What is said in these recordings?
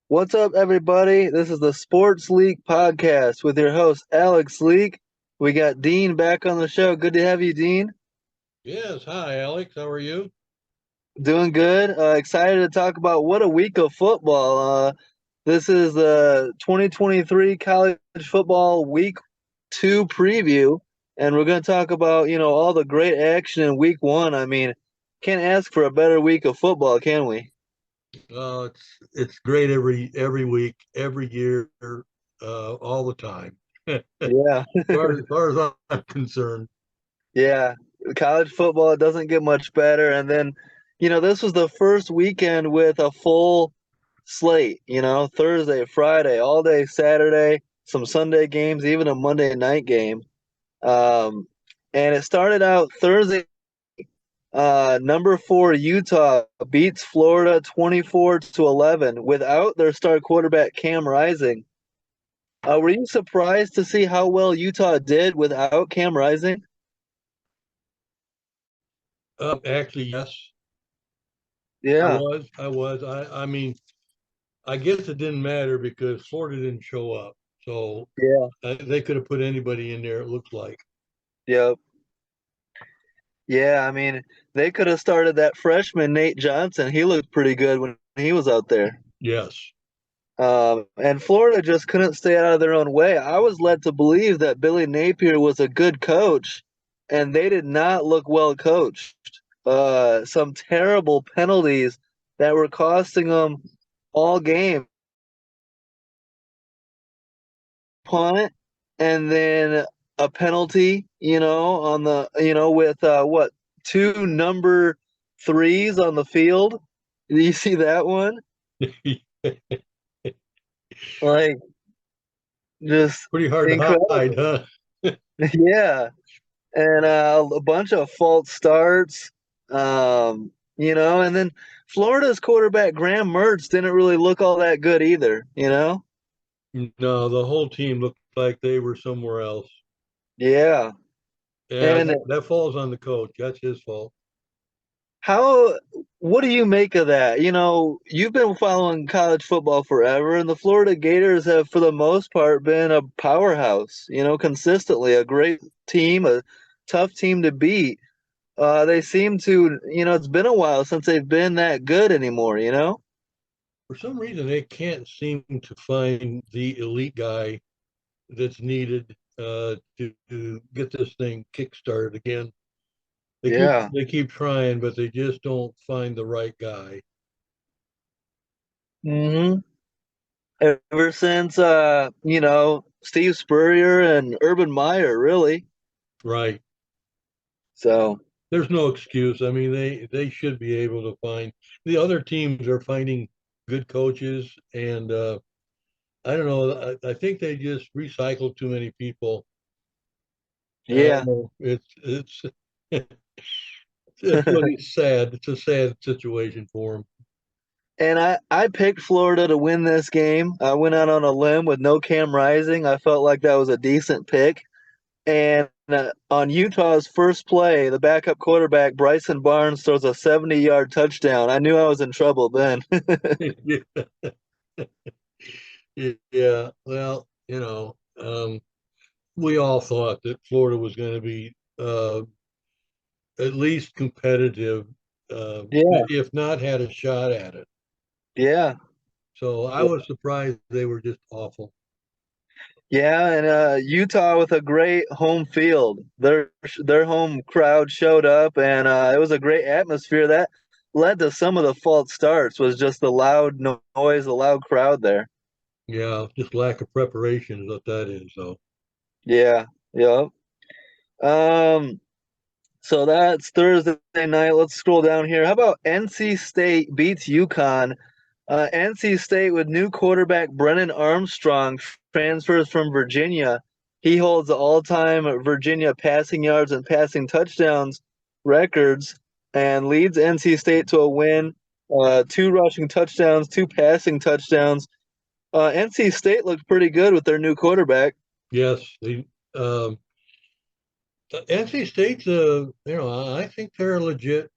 What's up, everybody? This is the Sports League podcast with your host, Alex Leak. We got Dean back on the show. Good to have you, Dean. Yes. Hi, Alex. How are you? Doing good. Excited to talk about what a week of football. This is the 2023 college football week two preview, and we're going to talk about, all the great action in week one. I mean, can't ask for a better week of football, can we? It's great every week, every year, all the time. As Yeah. far as I'm concerned. Yeah, college football it doesn't get much better. And then, this was the first weekend with a full slate, Thursday, Friday, all day Saturday, some Sunday games, even a Monday night game. Um, and it started out Thursday. Number four Utah beats Florida 24-11 without their star quarterback Cam Rising. Were you surprised to see how well Utah did without Cam Rising? Actually, yes, I Yeah, was. I was. I mean, I guess it didn't matter because Florida didn't show up, so yeah, they could have put anybody in there. It looks like. yep. Yeah, I mean, they could have started that freshman Nate Johnson. He looked pretty good when he was out there. Yes. And Florida just couldn't stay out of their own way. I was led to believe that Billy Napier was a good coach, and they did not look well coached. Some terrible penalties that were costing them all game. Punt, and then a penalty, on the, with what, two number threes on the field. Do you see that one? Like, just Pretty hard to hide, incredible. huh? Yeah. And a bunch of false starts, and then Florida's quarterback, Graham Mertz, didn't really look all that good either. No, the whole team looked like they were somewhere else. Yeah. Yeah, And that falls on the coach. That's his fault. How, what do you make of that? You've been following college football forever, and the Florida Gators have, for the most part, been a powerhouse, consistently a great team, a tough team to beat. They seem to, it's been a while since they've been that good anymore. For some reason, they can't seem to find the elite guy that's needed to get this thing kickstarted again. They keep Yeah. they keep trying, but they just don't find the right guy. hmm Ever since, Steve Spurrier and Urban Meyer, really. Right. So, There's no excuse. I mean, they should be able to find the other teams are finding good coaches, and I don't know. I think they just recycle too many people. I don't yeah. know. It's really sad. It's a sad situation for them. And I picked Florida to win this game. I went out on a limb with no Cam Rising. I felt like that was a decent pick. And on Utah's first play, the backup quarterback, Bryson Barnes, throws a 70-yard touchdown. I knew I was in trouble then. Yeah, well, we all thought that Florida was going to be at least competitive, Yeah, if not had a shot at it. yeah. So I was surprised they were just awful. Yeah, and Utah with a great home field. Their home crowd showed up, and it was a great atmosphere. That led to some of the false starts. Was just the loud noise, the loud crowd there. Yeah, just lack of preparation is what that is. So Yeah, yeah. Um, so that's Thursday night. Let's scroll down here. How about NC State beats UConn? NC State with new quarterback Brennan Armstrong transfers from Virginia. He holds the all-time Virginia passing yards and passing touchdowns records and leads NC State to a win. Two rushing touchdowns, two passing touchdowns. NC State looked pretty good with their new quarterback. yes, the NC State's I think they're a legit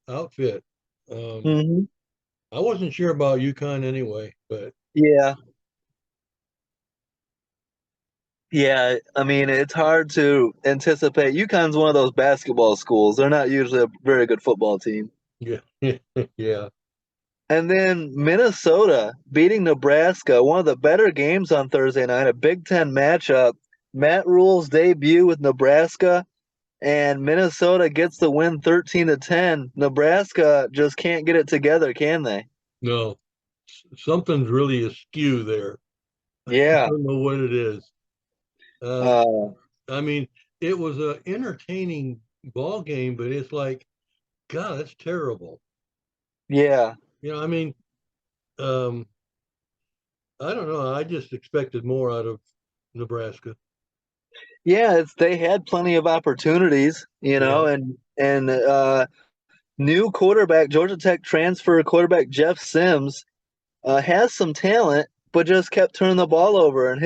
outfit. Um, hmm I wasn't sure about UConn anyway, but Yeah. Yeah, I mean, it's hard to anticipate. UConn's one of those basketball schools. They're not usually a very good football team. yeah, yeah, And then Minnesota beating Nebraska, one of the better games on Thursday night, a Big Ten matchup. Matt Rule's debut with Nebraska, and Minnesota gets the win 13-10. Nebraska just can't get it together, can they? no, something's really askew there. I Yeah. don't know what it is. Uh, Uh, I mean, it was a entertaining ball game, but it's like, God, that's terrible. yeah. I mean, um, I don't know. I just expected more out of Nebraska. Yeah, they had plenty of opportunities, Yeah, and new quarterback, Georgia Tech transfer quarterback Jeff Sims has some talent, but just kept turning the ball over. And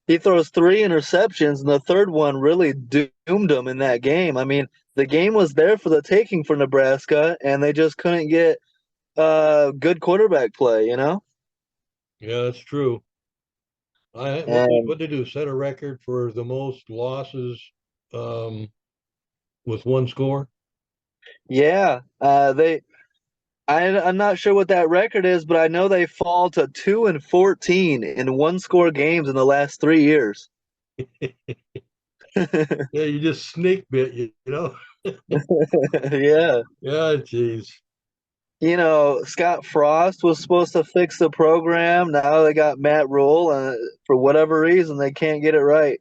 he throws three interceptions, and the third one really doomed him in that game. I mean, the game was there for the taking for Nebraska, and they just couldn't get good quarterback play. yeah, that's true. And What they do? Set a record for the most losses um, with one score. yeah, I'm not sure what that record is, but I know they fall to 2-14 in one score games in the last 3 years. Yeah, you just snake bit, Yeah. Yeah, geez. Scott Frost was supposed to fix the program. Now they got Matt Rule, and for whatever reason, they can't get it right.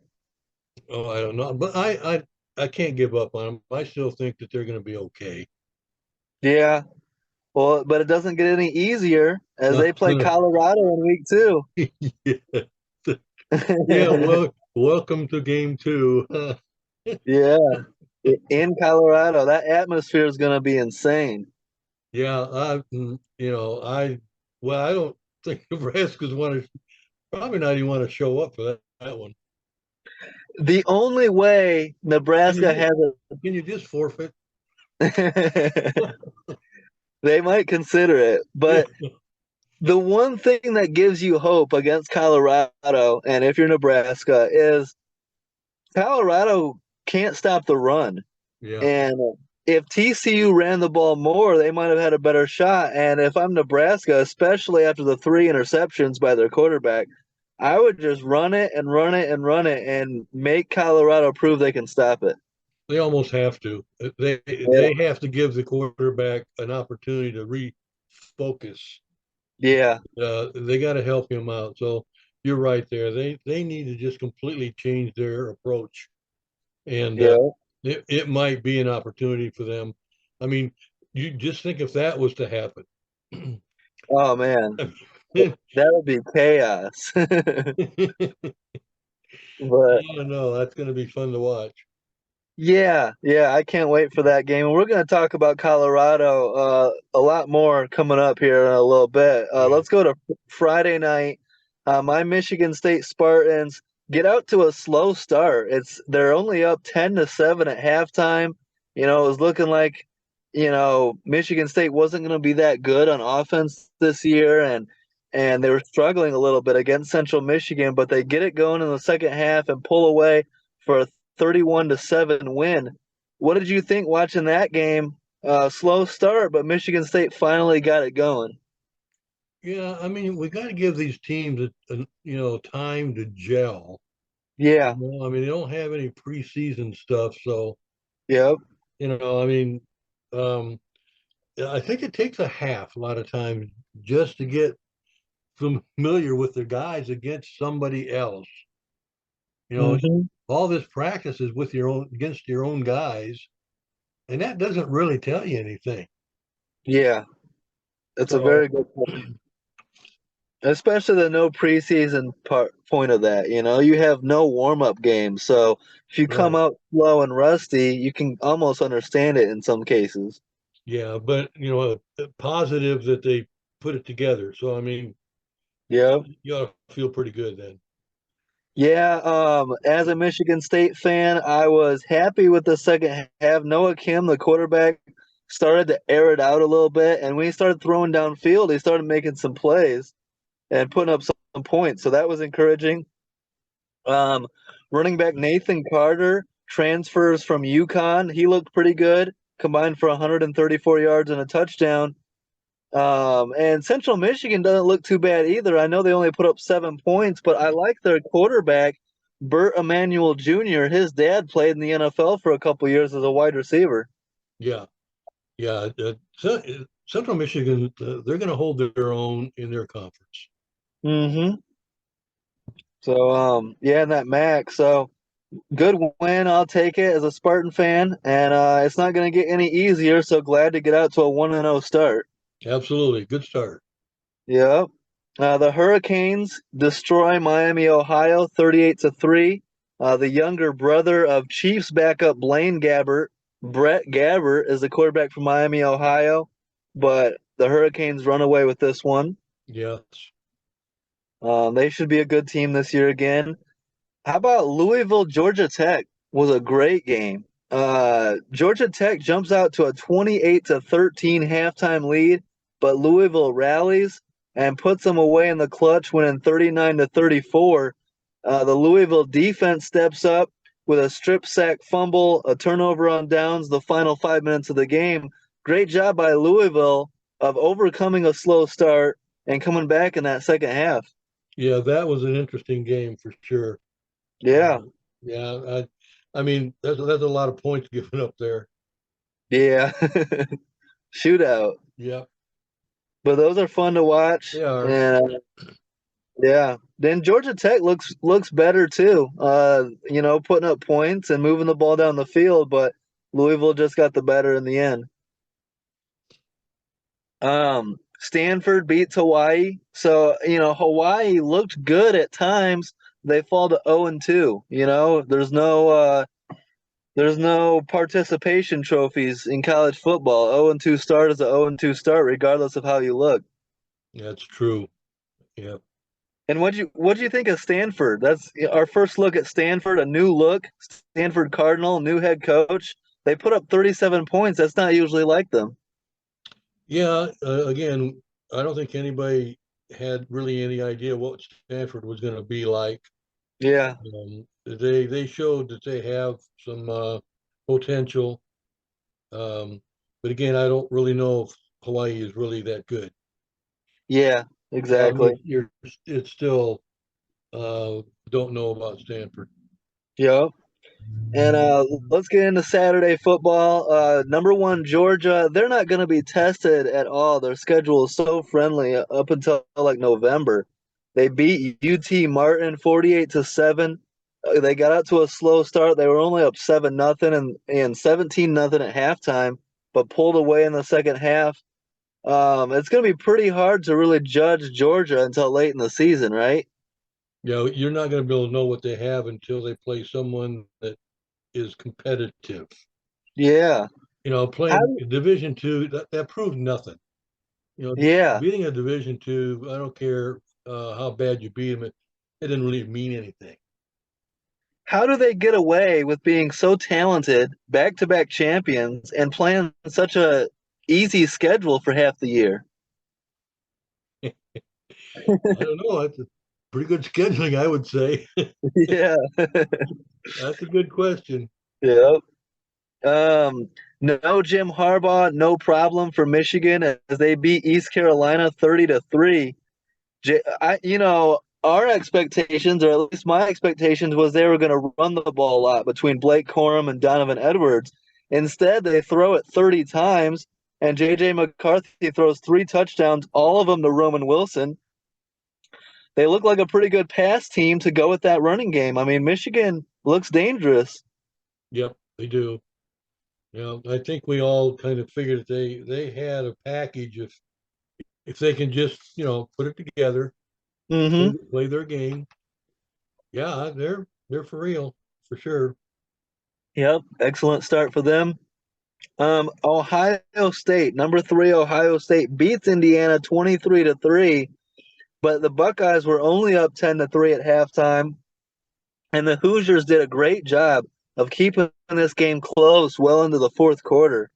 Oh, I don't know, but I can't give up on them. I still think that they're going to be okay. Yeah. Well, but it doesn't get any easier as they play Colorado in week two. Yeah, yeah. Well, welcome to game two. Yeah. In Colorado, that atmosphere is going to be insane. Yeah, well, I don't think Nebraska's want to probably not even want to show up for that one. The only way Can you Nebraska just has can you just forfeit? it, they might consider it. Yeah, But the one thing that gives you hope against Colorado, and if you're Nebraska, is Colorado can't stop the run. yeah. And if TCU ran the ball more, they might have had a better shot. And if I'm Nebraska, especially after the three interceptions by their quarterback, I would just run it and run it and run it and make Colorado prove they can stop it. They almost have to. Yeah. They have to give the quarterback an opportunity to refocus. Yeah. They got to help him out. So you're right there. They need to just completely change their approach, and Yeah. it might be an opportunity for them. I mean, you just think if that was to happen. Oh man. That would be chaos. But No, that's going to be fun to watch. yeah, yeah, I can't wait for that game. And we're going to talk about Colorado a lot more coming up here in a little bit. Yeah. Let's go to Friday night. My Michigan State Spartans get out to a slow start. They're only up 10-7 at halftime. It was looking like, Michigan State wasn't going to be that good on offense this year, and they were struggling a little bit against Central Michigan, but they get it going in the second half and pull away for a 31-7 win. What did you think watching that game? Slow start, but Michigan State finally got it going. Yeah, I mean, we got to give these teams time to gel. Yeah. I mean, they don't have any preseason stuff, so Yep. I mean, um, I think it takes a half a lot of times just to get familiar with the guys against somebody else. Hmm. All this practice is with your own against your own guys, and that doesn't really tell you anything. Yeah. That's a So very good point. Especially the no preseason point of that. You have no warm up game. So if you come right, out slow and rusty, you can almost understand it in some cases. yeah, but positive that they put it together. So I mean, Yep. you ought to feel pretty good then. Yeah, as a Michigan State fan, I was happy with the second half. Noah Kim, the quarterback, started to air it out a little bit, and when he started throwing downfield, he started making some plays and putting up some points. So that was encouraging. Um, Running back Nathan Carter transfers from UConn. He looked pretty good, combined for 134 yards and a touchdown. And Central Michigan doesn't look too bad either. I know they only put up 7 points, but I like their quarterback, Burt Emanuel Jr. His dad played in the NFL for a couple years as a wide receiver. Yeah, yeah. Central Michigan, they're going to hold their own in their conference. Mm-hmm. So, yeah, and that MAC. So, good win. I'll take it as a Spartan fan, and it's not going to get any easier. So glad to get out to a 1-0 start. Absolutely, good start. Yep. The Hurricanes destroy Miami, Ohio, 38-3. The younger brother of Chiefs backup Blaine Gabbert, Brett Gabbert, is the quarterback for Miami, Ohio, but the Hurricanes run away with this one. Yes. They should be a good team this year again. How about Louisville, Georgia Tech? Was a great game. Georgia Tech jumps out to a 28-13 halftime lead, but Louisville rallies and puts them away in the clutch, winning 39-34. The Louisville defense steps up with a strip sack fumble, a turnover on downs, the final 5 minutes of the game. Great job by Louisville of overcoming a slow start and coming back in that second half. Yeah, that was an interesting game for sure. Yeah, Yeah, I mean, that's a lot of points given up there. yeah. Shootout. Yeah, But those are fun to watch. they are. And yeah. Then Georgia Tech looks better too. Putting up points and moving the ball down the field, but Louisville just got the better in the end. Stanford beats Hawaii. So, Hawaii looked good at times. They fall to 0-2. There's no participation trophies in college football. 0-2 start is a 0-2 start regardless of how you look. That's true. Yeah. And what'd you think of Stanford? That's our first look at Stanford, a new look. Stanford Cardinal, new head coach. They put up 37 points. That's not usually like them. Yeah, again, I don't think anybody had really any idea what Stanford was going to be like. Yeah. They showed that they have some potential, but again, I don't really know if Hawaii is really that good. Yeah, I exactly. mean, it's still don't know about Stanford. Yep. And let's get into Saturday football. Number one, Georgia. They're not going to be tested at all. Their schedule is so friendly up until like November. They beat UT Martin 48-7. They got out to a slow start. They were only up 7-0 and 17-0 at halftime, but pulled away in the second half. It's going to be pretty hard to really judge Georgia until late in the season, right? You're not going to be able to know what they have until they play someone that is competitive. Yeah. How, Playing Division two, that proved nothing. yeah. Beating a Division two, I don't care how bad you beat them, it didn't really mean anything. How do they get away with being so talented, back-to-back champions, and playing such a easy schedule for half the year? I don't know. That's a pretty good scheduling, I would say. Yeah. That's a good question. Yep. No Jim Harbaugh, no problem for Michigan as they beat East Carolina 30-3. Our expectations, or at least my expectations, was they were going to run the ball a lot between Blake Corum and Donovan Edwards. Instead, they throw it 30 times, and J.J. McCarthy throws 3 touchdowns, all of them to Roman Wilson. They look like a pretty good pass team to go with that running game. I mean, Michigan looks dangerous. Yep, they do. I think we all kind of figured that they had a package if they can just put it together, Mm-hmm. play their game. Yeah, they're for real for sure. Yep, excellent start for them. Ohio State, number 3, Ohio State beats Indiana 23-3, but the Buckeyes were only up 10-3 at halftime, and the Hoosiers did a great job of keeping this game close well into the fourth quarter.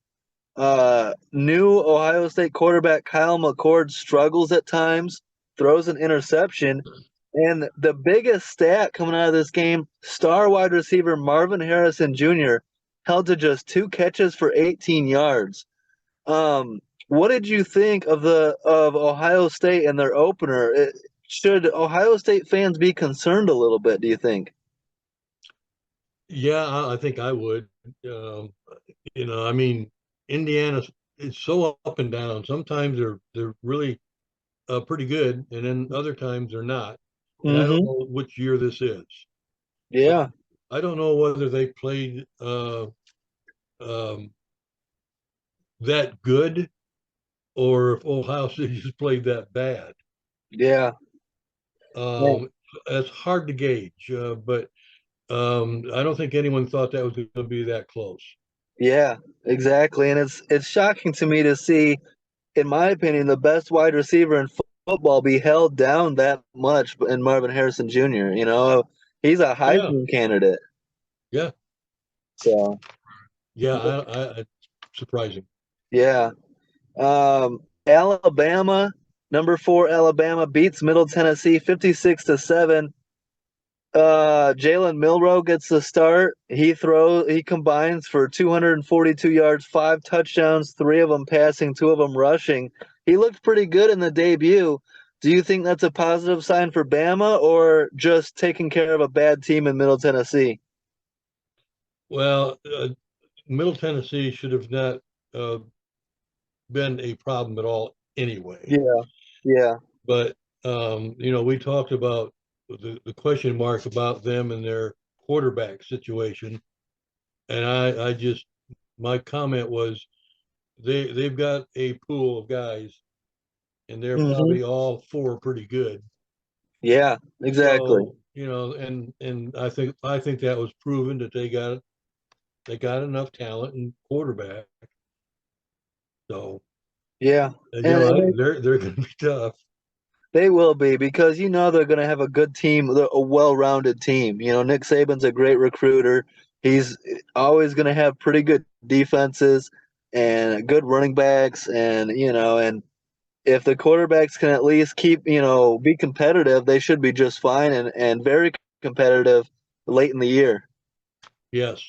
New Ohio State quarterback Kyle McCord struggles at times, throws an interception, and the biggest stat coming out of this game, star wide receiver Marvin Harrison Jr. held to just 2 catches for 18 yards. What did you think of Ohio State and their opener? Should Ohio State fans be concerned a little bit, do you think? Yeah, I think I would. Um, I mean, Indiana is so up and down. Sometimes they're really pretty good, and then other times they're not. And I don't Mm-hmm. know which year this is. So Yeah. I don't know whether they played um, that good or if Ohio State just played that bad. Yeah. Um, it's hard to gauge, but I don't think anyone thought that was going to be that close. Yeah, exactly. And it's shocking to me to see, in my opinion, the best wide receiver in football be held down that much in Marvin Harrison Jr. He's a Yeah, Heisman candidate. yeah, So, yeah. Surprising. yeah. Alabama, number 4 Alabama beats Middle Tennessee 56-7. Jalen Milroe gets the start. He combines for 242 yards, 5 touchdowns, 3 of them passing, 2 of them rushing. He looked pretty good in the debut. Do you think that's a positive sign for Bama or just taking care of a bad team in Middle Tennessee? Well, Middle Tennessee should have not uh, been a problem at all anyway. Yeah, yeah. But we talked about the question mark about them and their quarterback situation, and I just my comment was they've got a pool of guys, and they're Hmm. probably all four pretty good. Yeah, exactly. So and I think that was proven that they got enough talent and quarterback. So Yeah. And they're going to be tough. they will be because they're going to have a good team, a well-rounded team. Nick Saban's a great recruiter. He's always going to have pretty good defenses and good running backs, and if the quarterbacks can at least keep, be competitive, they should be just fine and very competitive late in the year. Yes,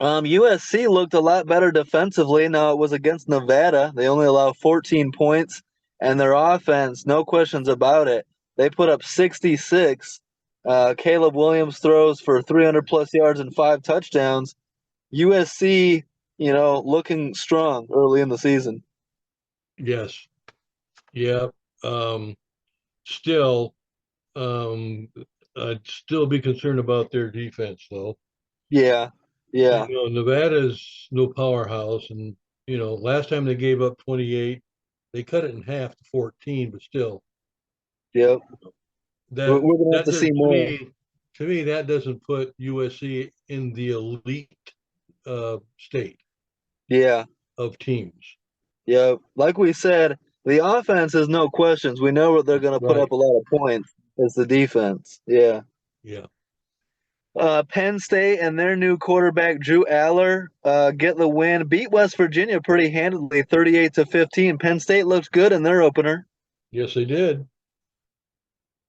USC looked a lot better defensively. Now it was against Nevada. They only allowed 14 points, and their offense, no questions about it. They put up 66. Caleb Williams throws for 300 plus yards and 5 touchdowns. USC, looking strong early in the season. yes, yeah. Um, Still, um, I'd still be concerned about their defense, though. Yeah, yeah, Nevada's no powerhouse, and last time they gave up 28, they cut it in half to 14, but still, yep. We're that gonna have that to does see more. to me that doesn't put USC in the elite state Yeah, of teams. yeah. Like we said, the offense is no questions. We know they're gonna put up Right. a lot of points. It's the defense. Yeah. Yeah. Penn State and their new quarterback Drew Aller get the win, beat West Virginia pretty handily, 38-15. Penn State looked good in their opener. Yes, they did.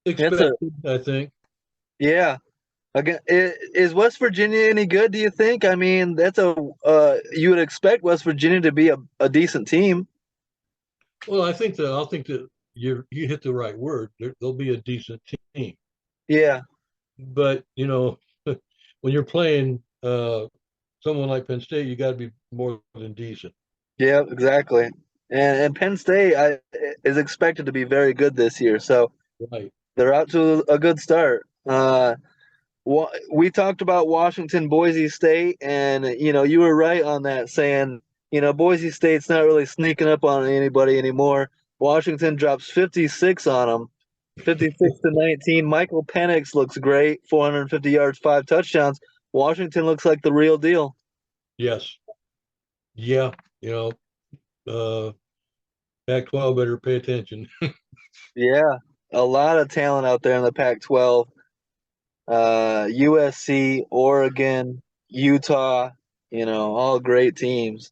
That's a Expected, I think. yeah. Again, is West Virginia any good? Do you think? I mean, that's a you would expect West Virginia to be a decent team. Well, I think that you hit the right word. They'll be a decent team, Yeah, but when you're playing someone like Penn State, you got to be more than decent. yeah, exactly. And Penn State is expected to be very good this year, so Right. they're out to a good start. We talked about Washington, Boise State, and you were right on that, saying Boise State's not really sneaking up on anybody anymore. Washington drops 56 on them, 56-19. Michael Penix looks great, 450 yards, 5 touchdowns. Washington looks like the real deal. Yes. Yeah. You know, uh, Pac-12 better pay attention. Yeah, a lot of talent out there in the Pac-12. USC, Oregon, Utah, all great teams.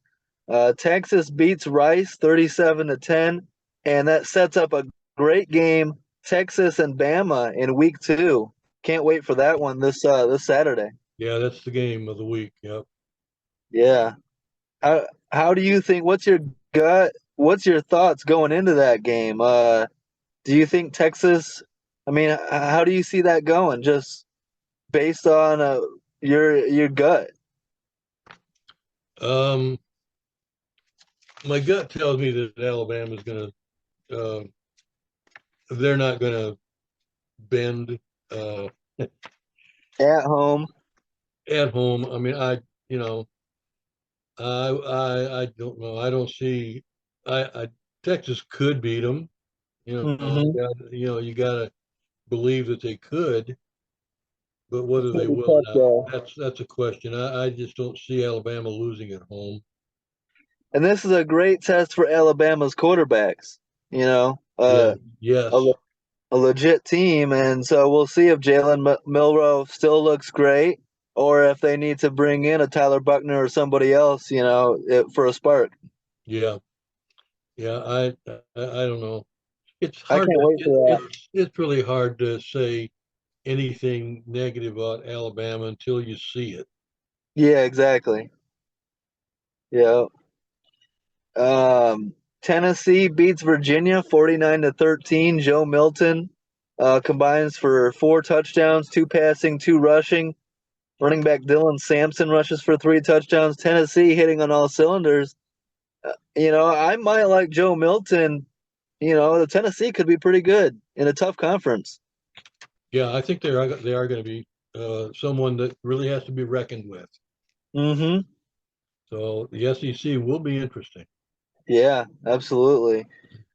Texas beats Rice 37-10, and that sets up a great game. Texas and Bama in week 2. Can't wait for that one this Saturday. Yeah, that's the game of the week. Yep. Yeah. How do you think? What's your gut? What's your thoughts going into that game? Do you think Texas? I mean, how do you see that going? Just based on your gut. Um, my gut tells me that Alabama's going to, they're not going to bend uh, At home. at home. I mean, you know, I don't know. I don't see. Texas could beat them. Mm-hmm. You got to believe that they could, but whether they Pretty will or tough not, though. that's a question. I just don't see Alabama losing at home. And this is a great test for Alabama's quarterbacks. You know, Yeah. a, Yes. a legit team, and so we'll see if Jalen Milrow still looks great, or if they need to bring in a Tyler Buckner or somebody else. For a spark. Yeah. Yeah. I don't know. It's I hard can't to wait for that. it's really hard to say anything negative about Alabama until you see it. Yeah, exactly. Yeah. Tennessee beats Virginia 49-13. Joe Milton combines for 4 touchdowns, 2 passing, 2 rushing. Running back Dylan Sampson rushes for 3 touchdowns. Tennessee hitting on all cylinders. I might like Joe Milton. The Tennessee could be pretty good in a tough conference. Yeah, I think they are going to be someone that really has to be reckoned with. Mm-hmm. So the SEC will be interesting. Yeah, absolutely.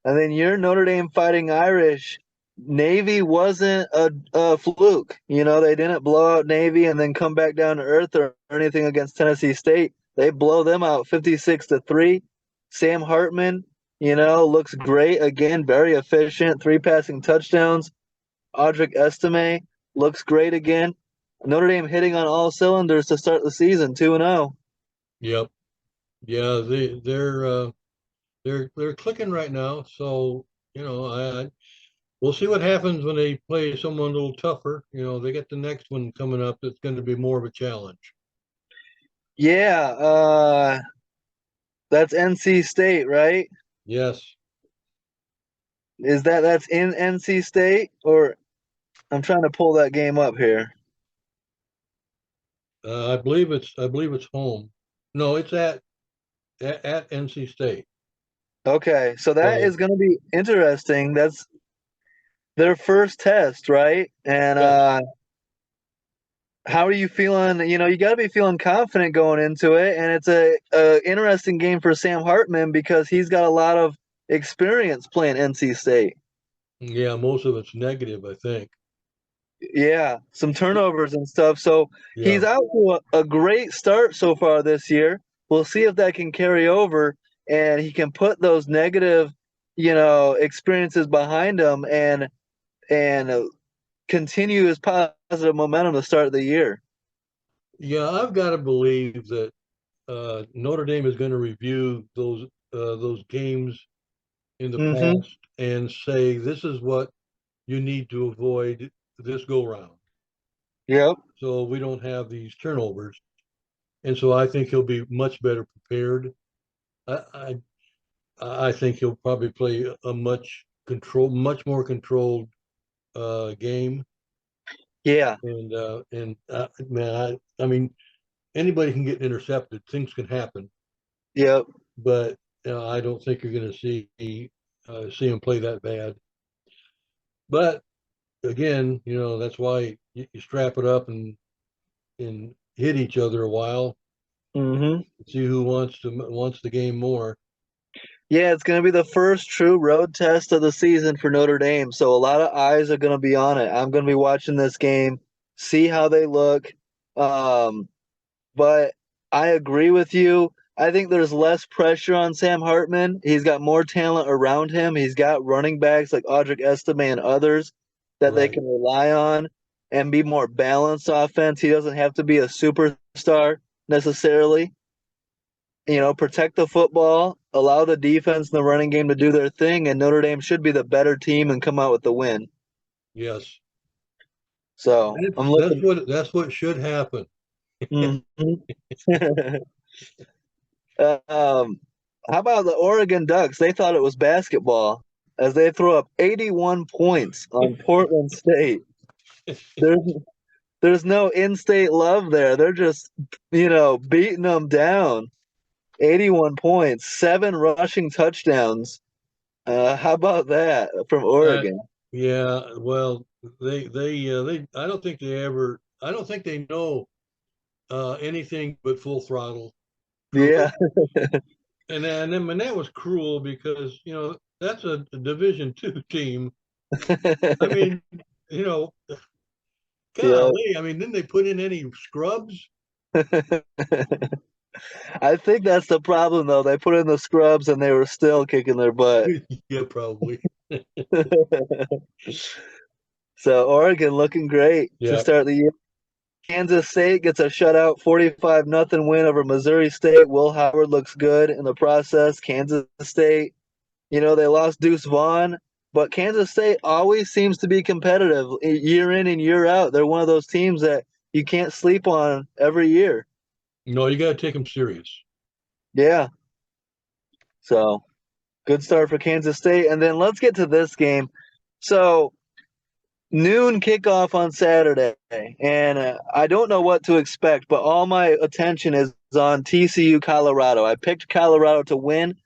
And then your Notre Dame Fighting Irish. Navy wasn't a fluke. They didn't blow out Navy and then come back down to earth or anything against Tennessee State. They blow them out 56-3. Sam Hartman, looks great again, very efficient, 3 passing touchdowns. Audric Estime looks great again. Notre Dame hitting on all cylinders to start the season, 2-0. Yep. Yeah, they're clicking right now. So we'll see what happens when they play someone a little tougher. They get the next one coming up that's going to be more of a challenge. Yeah, that's NC State, right? Yes. That's in NC State, or I'm trying to pull that game up here. I believe it's home. No, it's at NC State. Okay, so that So is going to be interesting. That's their first test, right? And yes, how are you feeling? You got to be feeling confident going into it, and it's a interesting game for Sam Hartman because he's got a lot of experience playing NC State. yeah, most of it's negative, I think. Yeah, some turnovers and stuff. So he's Yeah, out to a great start so far this year. We'll see if that can carry over and he can put those negative, experiences behind him and continue his positive momentum to start the year. yeah, I've got to believe that Notre Dame is going to review those games in the Mm-hmm. past and say this is what you need to avoid this go round, Yep. so we don't have these turnovers. And so I think he'll be much better prepared. I I, I think he'll probably play a much more controlled game. Yeah. And man, I mean, anybody can get intercepted. Things can happen, Yep. but I don't think you're going to see him play that bad. But again, that's why you strap it up and hit each other a while, Mm-hmm. see who wants the game more. Yeah, it's going to be the first true road test of the season for Notre Dame. So a lot of eyes are going to be on it. I'm going to be watching this game, see how they look. Um, But I agree with you. I think there's less pressure on Sam Hartman. He's got more talent around him. He's got running backs like Audric Estime and others that they Right. can rely on and be more balanced offense. He doesn't have to be a superstar necessarily. protect the football, allow the defense and the running game to do their thing, and Notre Dame should be the better team and come out with the win. Yes. So I'm looking. That's what should happen. Mhm. How about the Oregon Ducks? They thought it was basketball as they throw up 81 points on Portland State. There's there's no in-state love there. They're just, beating them down. 81 points, 7 rushing touchdowns. How about that from Uh, Oregon? yeah, well, they I don't think they know anything but full throttle. Yeah. And then that was cruel because that's a Division II team. I mean, you know, Yeah. golly, I mean, didn't they put in any scrubs? I think that's the problem, though. They put in the scrubs and they were still kicking their butt. Yeah, probably. So Oregon looking great to Yeah. start the year. Kansas State gets a shutout 45-0 win over Missouri State. Will Howard looks good in the process. Kansas State, they lost Deuce Vaughn, but Kansas State always seems to be competitive year in and year out. They're one of those teams that you can't sleep on every year. No, you got to take them serious. Yeah. So good start for Kansas State. And then let's get to this game. So noon kickoff on Saturday, and I don't know what to expect, but all my attention is on TCU Colorado. I picked Colorado to win,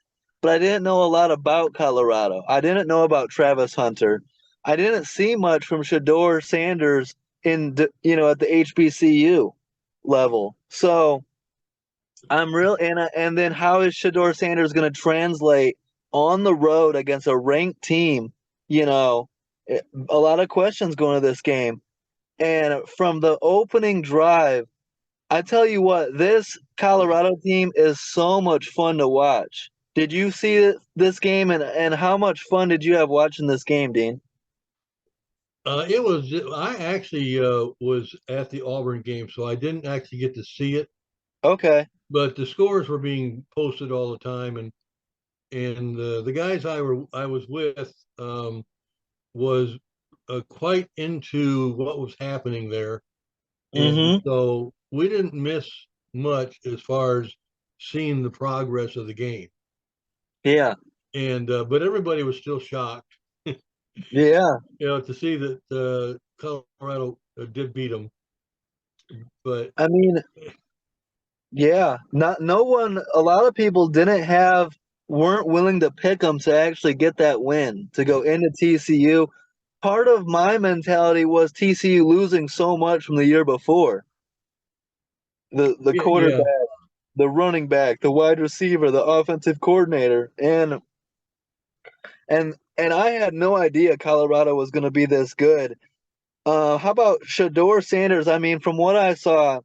but I didn't know a lot about Colorado. I didn't know about Travis Hunter. I didn't see much from Shador Sanders at the HBCU level. So I'm real and then how is Shador Sanders going to translate on the road against a ranked team? You know, a lot of questions going to this game. And from the opening drive, I tell you what, this Colorado team is so much fun to watch. Did you see this game and how much fun did you have watching this game, Dean? I actually was at the Auburn game, so I didn't actually get to see it, Okay. but the scores were being posted all the time, and the guys I was with was quite into what was happening there, and Mm-hmm. so we didn't miss much as far as seeing the progress of the game. Yeah. And but everybody was still shocked, Yeah. to see that Colorado did beat them. But I mean, yeah. Not no one. A lot of people weren't willing to pick them to actually get that win to go into TCU. Part of my mentality was TCU losing so much from the year before. The yeah, quarterback, the running back, the wide receiver, the offensive coordinator, and I had no idea Colorado was going to be this good. How about Shador Sanders? I mean, from what I saw,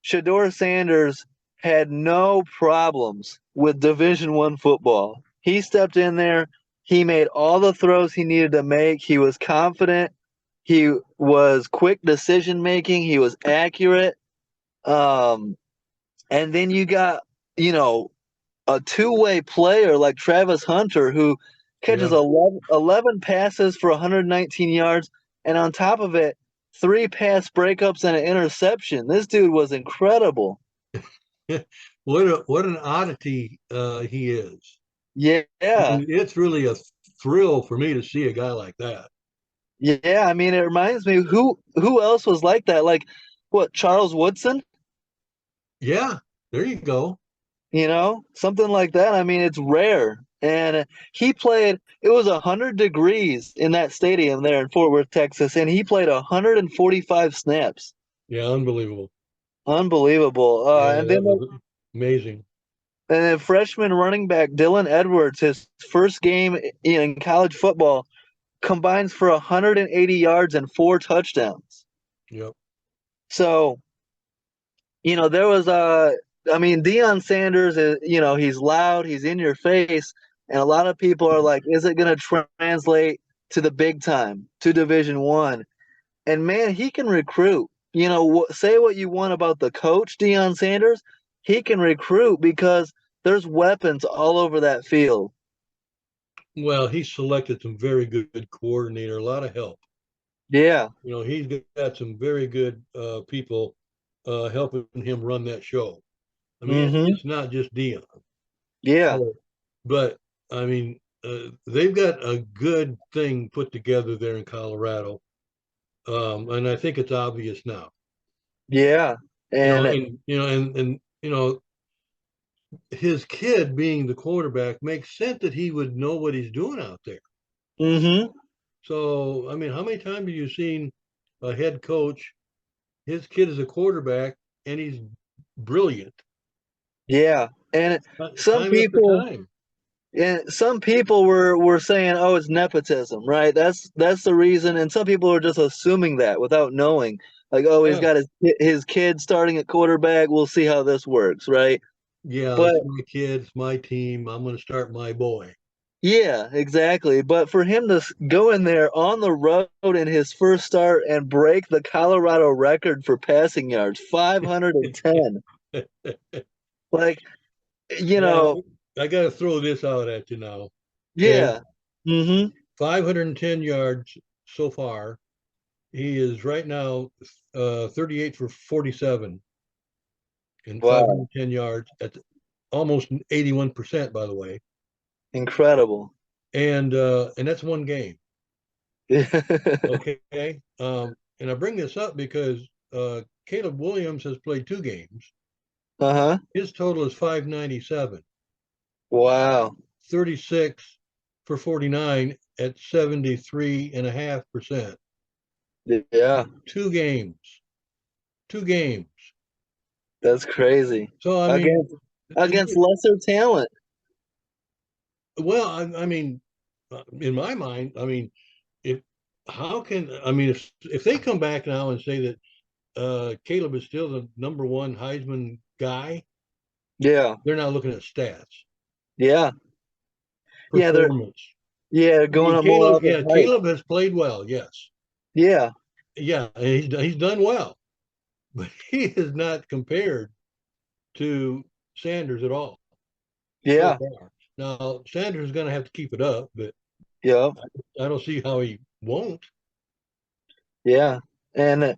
Shador Sanders had no problems with Division I football. He stepped in there. He made all the throws he needed to make. He was confident. He was quick decision making. He was accurate. Um, and then you got, you know, a two-way player like Travis Hunter who catches yeah. 11 passes for 119 yards, and on top of it, 3 pass breakups and an interception. This dude was incredible. What an oddity he is. I Yeah, mean, it's really a thrill for me to see a guy like that. yeah. I mean, it reminds me who else was like that? Like what? Charles Woodson? Yeah, there you go. Something like that. I mean, it's rare. And he played. It was 100 degrees in that stadium there in Fort Worth, Texas, and he played 145 snaps. Yeah, unbelievable. Unbelievable. Yeah, that was amazing. And then freshman running back Dylan Edwards, his first game in college football, combines for 180 yards and 4 touchdowns. Yep. So, there was I mean, Deion Sanders is, he's loud, he's in your face, and a lot of people are like, is it going to translate to the big time, to Division One? And man, he can recruit. Say what you want about the coach, Deion Sanders, he can recruit because There's weapons all over that field. Well, he selected some very good coordinator, a lot of help. Yeah. He's got some very good people helping him run that show. I mean, Mm-hmm. it's not just Dion. Yeah. So, but I mean, they've got a good thing put together there in Colorado, and I think it's obvious now. Yeah. And And his kid being the quarterback makes sense that he would know what he's doing out there. mm-hmm. So, I mean, how many times have you seen a head coach? His kid is a quarterback, and he's brilliant. Yeah. And some Time after people time. some people were saying, "Oh, it's nepotism," right? That's the reason. And some people are just assuming that without knowing. Like, "Oh, he's Yeah, got his kid starting at quarterback. We'll see how this works," right? yeah, But it's my kid, it's my team. I'm going to start my boy. yeah, exactly. But for him to go in there on the road in his first start and break the Colorado record for passing yards, 510. Like, you Now, know, I got to throw this out at you now. Okay. yeah. Mm-hmm. 510 yards so far. He is right now 38 for 47 and Wow. 510 yards at almost 81%, by the way. Incredible. And that's one game. Uh-huh. Okay. And I bring this up because Caleb Williams has played 2 games. His total is 597, Wow. 36 for 49 at 73.5%. Yeah, 2 games, 2 games. that's crazy. So, I mean, Against against lesser talent. well, I mean, in my mind, I mean, if how can I mean if they come back now and say that Caleb is still the number one Heisman guy, Yeah. they're not looking at stats, Yeah. Yeah, they're performance. yeah, I going mean, up more Caleb, off of yeah, hype. Caleb has played well, yes, Yeah. yeah, and he's done well, but he is not compared to Sanders at all so Yeah. far. Now Sanders is going to have to keep it up, but Yeah. I don't see how he won't. Yeah. And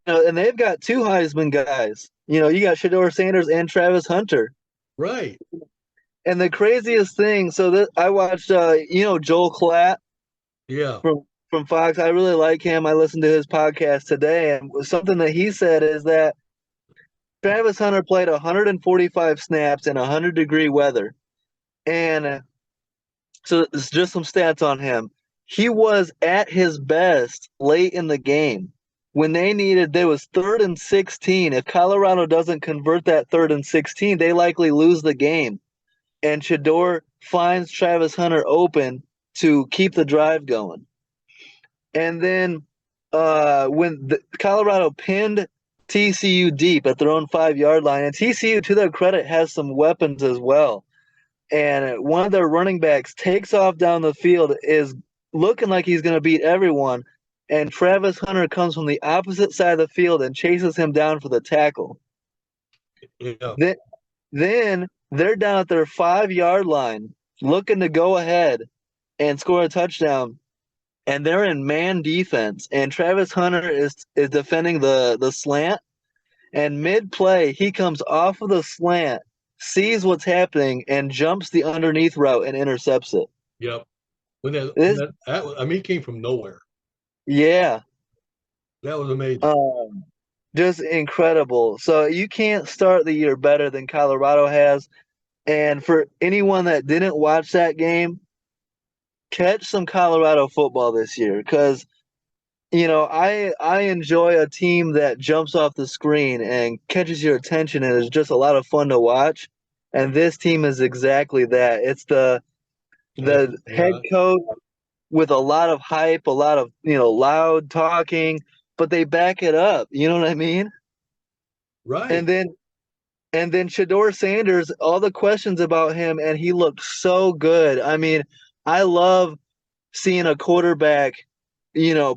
and they've got two Heisman guys. You got Shador Sanders and Travis Hunter. Right? And the craziest thing, so that I watched Joel Klatt Yeah. from Fox. I really like him. I listened to his podcast today, and something that he said is that Travis Hunter played 145 snaps in 100-degree weather. And so it's just some stats on him. He was at his best late in the game. When there was 3rd and 16. If Colorado doesn't convert that 3rd and 16, they likely lose the game. And Shador finds Travis Hunter open to keep the drive going. And then when Colorado pinned TCU deep at their own 5-yard line, and TCU, to their credit, has some weapons as well. And one of their running backs takes off down the field, is looking like he's going to beat everyone. And Travis Hunter comes from the opposite side of the field and chases him down for the tackle. Yeah. Then, then they're down at their 5-yard line, looking to go ahead and score a touchdown. And they're in man defense. And Travis Hunter is defending the slant. And mid play, he comes off of the slant, sees what's happening, and jumps the underneath route and intercepts it. Yep. When This, I mean, he came from nowhere. yeah, That was amazing. um, just incredible. So you can't start the year better than Colorado has. And for anyone that didn't watch that game, catch some Colorado football this year, because I enjoy a team that jumps off the screen and catches your attention and is just a lot of fun to watch. And this team is exactly that. It's the head Yeah. coach with a lot of hype, a lot of loud talking, but they back it up. You know what I mean? And Right. then Shador Sanders, all the questions about him, and he looked so good. I mean, I love seeing a quarterback,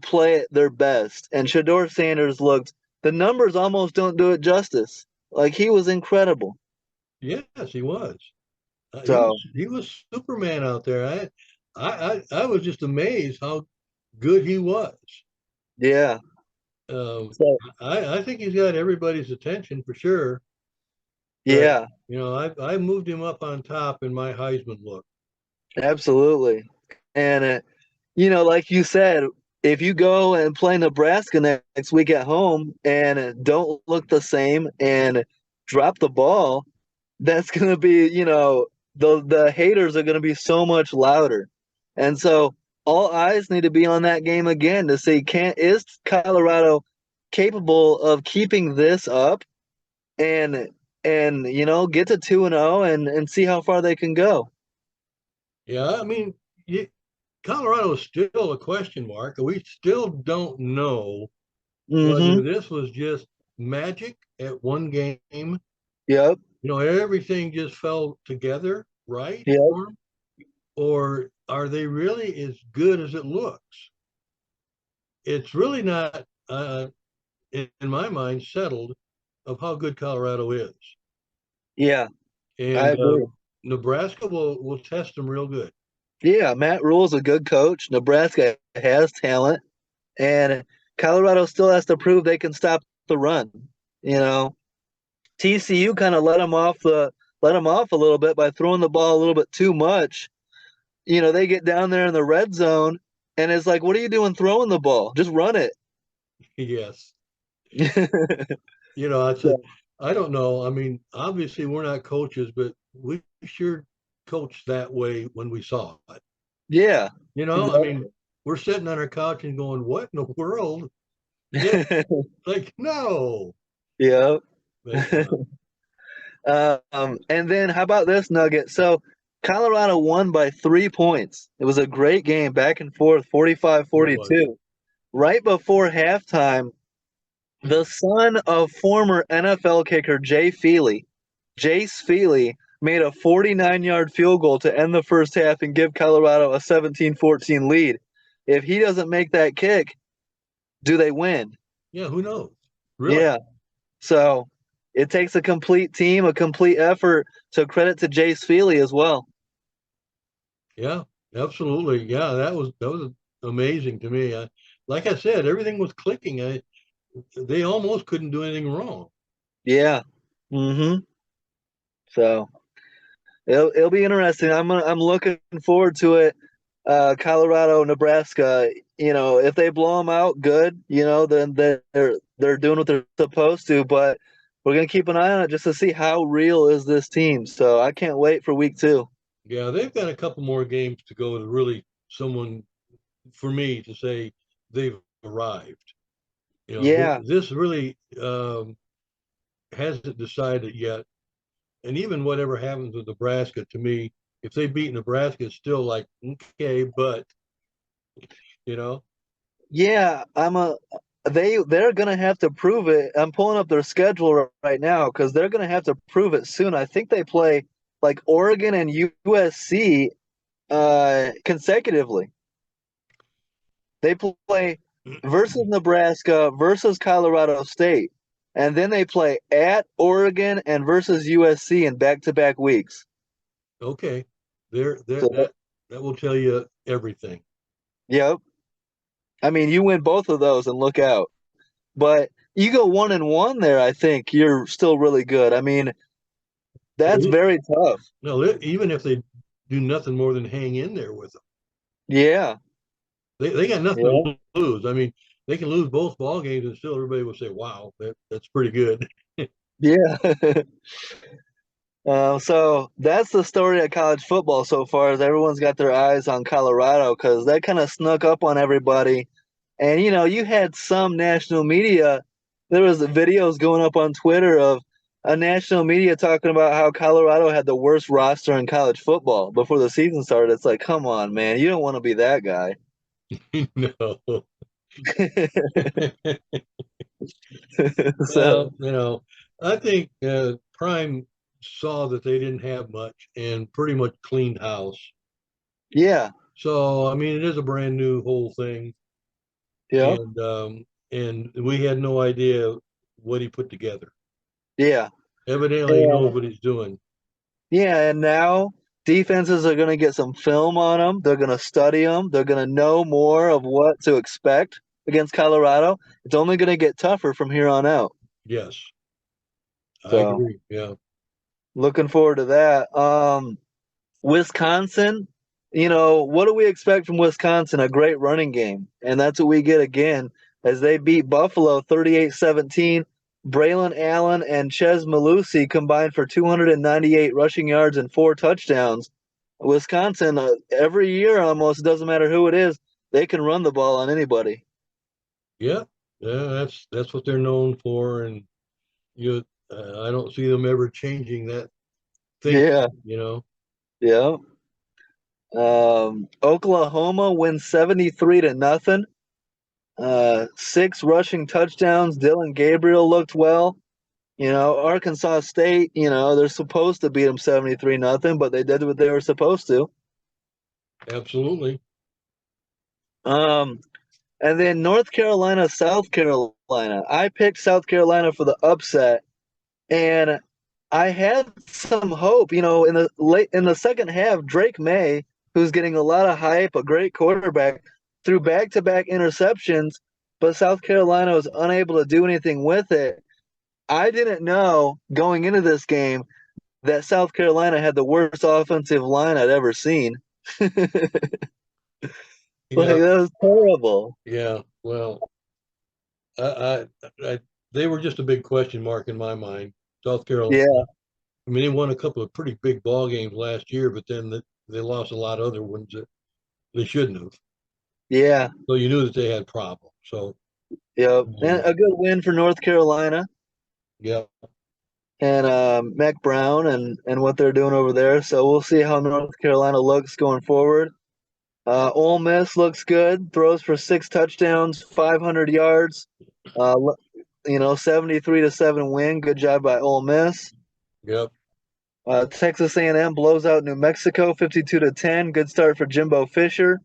play at their best. And Shador Sanders looked, the numbers almost don't do it justice. Like, he was incredible. Yes, he was. So He was Superman out there. I was just amazed how good he was. yeah. Um, So I think he's got everybody's attention for sure. But yeah, I moved him up on top in my Heisman look. absolutely. And like you said, if you go and play Nebraska next week at home and don't look the same and drop the ball, that's gonna be, the haters are gonna be so much louder. And so all eyes need to be on that game again to see can is Colorado capable of keeping this up and get to 2-0 and see how far they can go. Yeah, I mean, Colorado is still a question mark. We still don't know Mm-hmm. whether this was just magic at one game. Yep. Everything just fell together right Yep. for them, or are they really as good as it looks? It's really not, in my mind, settled of how good Colorado is, Yeah, I and agree. Nebraska will test them real good. Yeah, Matt Rule's a good coach. Nebraska has talent, and Colorado still has to prove they can stop the run. You know, TCU kind of let them off a little bit by throwing the ball a little bit too much. They get down there in the red zone, and it's like, what are you doing throwing the ball? Just run it. Yes, it's a. So, I don't know. I mean, obviously we're not coaches, but we sure coached that way when we saw it. yeah, I mean, we're sitting on our couch and going, "What in the world?" Yeah, exactly. like no. Yeah. But And then how about this nugget? So Colorado won by 3 points. It was a great game, back and forth, it was 45-42. Right before halftime, the son of former NFL kicker Jace Feely, made a 49-yard field goal to end the first half and give Colorado a 17-14 lead. If he doesn't make that kick, do they win? yeah. Who knows? Really? Yeah. So it takes a complete team, a complete effort. So credit to Jace Feely as well. Yeah, absolutely. Yeah, that was amazing to me. Like I said, everything was clicking. They almost couldn't do anything wrong. Yeah. Mm-hmm. So it'll be interesting. I'm looking forward to it. Colorado, Nebraska. If they blow them out, good. Then they're doing what they're supposed to. But we're gonna keep an eye on it just to see how real is this team. So I can't wait for week 2. Yeah, they've got a couple more games to go to really someone for me to say they've arrived. Yeah. This really hasn't decided yet. And even whatever happens with Nebraska, to me, if they beat Nebraska, it's still like okay, but you know, Yeah, they're gonna have to prove it. I'm pulling up their schedule right now because they're gonna have to prove it soon. I think they play like Oregon and USC consecutively. They play versus Nebraska versus Colorado State, and then they play at Oregon and versus USC in back-to-back weeks. okay, there So, that will tell you everything. yep. I mean, you win both of those and look out. But you go 1-1 there, I think you're still really good. I mean, that's very tough. No, even if they do nothing more than hang in there with them, Yeah. they got nothing Yeah. to lose. I mean, they can lose both ball games and still everybody will say, "Wow, that's pretty good." Yeah. So that's the story of college football so far. Is everyone's got their eyes on Colorado because that kind of snuck up on everybody. And you had some national media. There was videos going up on Twitter of a national media talking about how Colorado had the worst roster in college football before the season started. It's like, come on, man, you don't want to be that guy. No. So Well, I think Prime saw that they didn't have much and pretty much cleaned house. yeah, So, I mean, it is a brand new whole thing, yeah, and we had no idea what he put together. yeah. Evidently, he knows And what he's doing. Yeah, and now defenses are going to get some film on them. They're going to study them. They're going to know more of what to expect against Colorado. It's only going to get tougher from here on out. Yes, I So, agree. Yeah. looking forward to that. Wisconsin, what do we expect from Wisconsin? A great running game. And that's what we get again as they beat Buffalo 38-17. Braylon Allen and Ches Malusi combined for 298 rushing yards and 4 touchdowns. Wisconsin, every year almost, doesn't matter who it is, they can run the ball on anybody. Yeah. Yeah. That's what they're known for. And you, I don't see them ever changing that Yeah, thinking. yeah. Oklahoma wins 73-0. 6 rushing touchdowns. Dylan Gabriel looked well. Arkansas State, they're supposed to beat them 73-0, but they did what they were supposed to. Absolutely. Um, and then North Carolina, South Carolina. I picked South Carolina for the upset, and I had some hope. In the second half, Drake May, who's getting a lot of hype, a great quarterback, threw back-to-back interceptions, but South Carolina was unable to do anything with it. I didn't know going into this game that South Carolina had the worst offensive line I'd ever seen. Like Yeah. that was terrible. Yeah. Well, I they were just a big question mark in my mind. South Carolina. Yeah, I mean, they won a couple of pretty big ball games last year, but then they lost a lot of other ones that they shouldn't have. yeah, So you knew that they had problems. So, yep. And um, a good win for North Carolina yeah, and Mac Brown and what they're doing over there. So we'll see how North Carolina looks going forward. Ole Miss looks good. Throws for 6 touchdowns, 500 yards. 73-7 win. Good job by Ole Miss. yep, Texas A&M blows out New Mexico 52-10. Good start for Jimbo Fisher.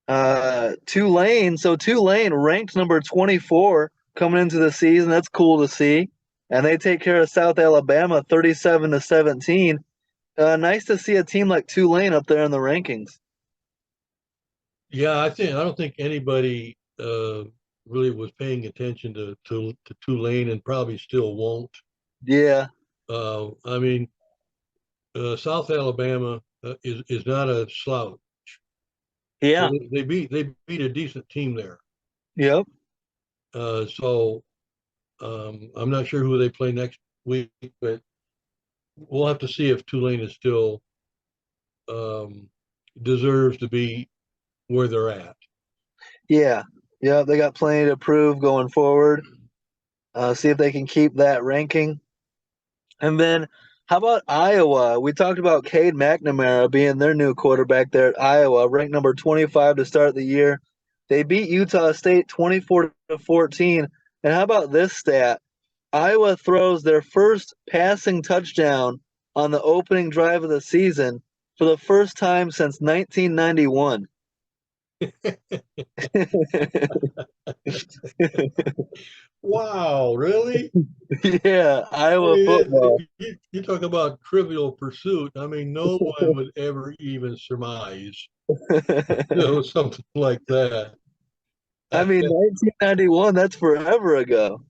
Tulane. So Tulane ranked number 24 coming into the season. That's cool to see. And they take care of South Alabama 37-17. Nice to see a team like Tulane up there in the rankings. yeah. I don't think anybody really was paying attention to Tulane, and probably still won't. Yeah. I mean, South Alabama is not a slouch. So Yeah. they beat a decent team there. Yep. So I'm not sure who they play next week, but we'll have to see if Tulane is still um, deserves to be where they're at. Yeah. Yeah. They got plenty to prove going forward. See if they can keep that ranking. And then how about Iowa? We talked about Cade McNamara being their new quarterback there at Iowa, ranked number 25 to start the year. They beat Utah State 24-14. And how about this stat? Iowa throws their first passing touchdown on the opening drive of the season for the first time since 1991. Wow, really? Yeah, I Iowa mean, football. you talk about trivial pursuit. I mean, no one would ever even surmise something like that. I mean, 1991, that's forever ago.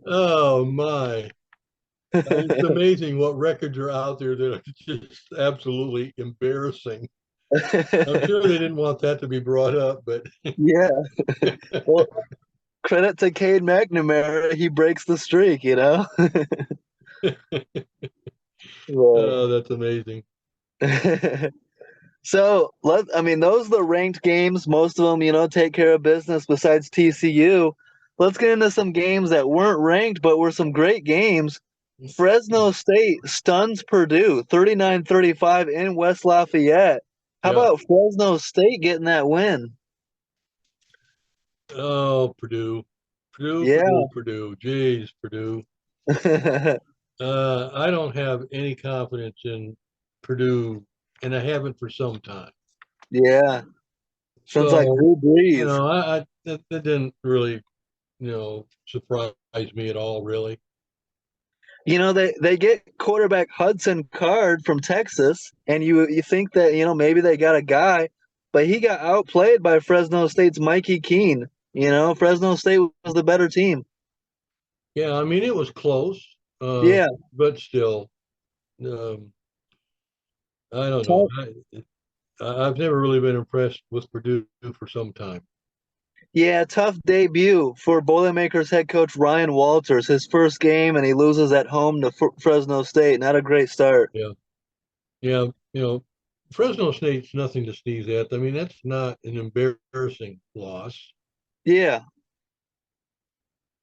Oh my. It's amazing what records are out there that are just absolutely embarrassing. I'm sure they didn't want that to be brought up, but Yeah. Well, credit to Cade McNamara. He breaks the streak. oh, Well, that's amazing. so I mean, those are the ranked games. Most of them, take care of business besides TCU. Let's get into some games that weren't ranked, but were some great games. Fresno State stuns Purdue 39-35 in West Lafayette. How Yeah. about Fresno State getting that win? Oh, Purdue. Purdue, Yeah. Purdue, Purdue. Jeez, Purdue. I don't have any confidence in Purdue, and I haven't for some time. Yeah. Sounds like So, Drew Brees. that didn't really, surprise me at all, really. they get quarterback Hudson Card from Texas, and you think that maybe they got a guy, but he got outplayed by Fresno State's Mikey Keene. Fresno State was the better team. Yeah, I mean it was close, Yeah, but still, um, I don't know. tough, I've never really been impressed with Purdue for some time. yeah, tough debut for Boilermakers head coach Ryan Walters. His first game, and he loses at home to Fresno State. Not a great start. Yeah, yeah, Fresno State's nothing to sneeze at. I mean, that's not an embarrassing loss. Yeah,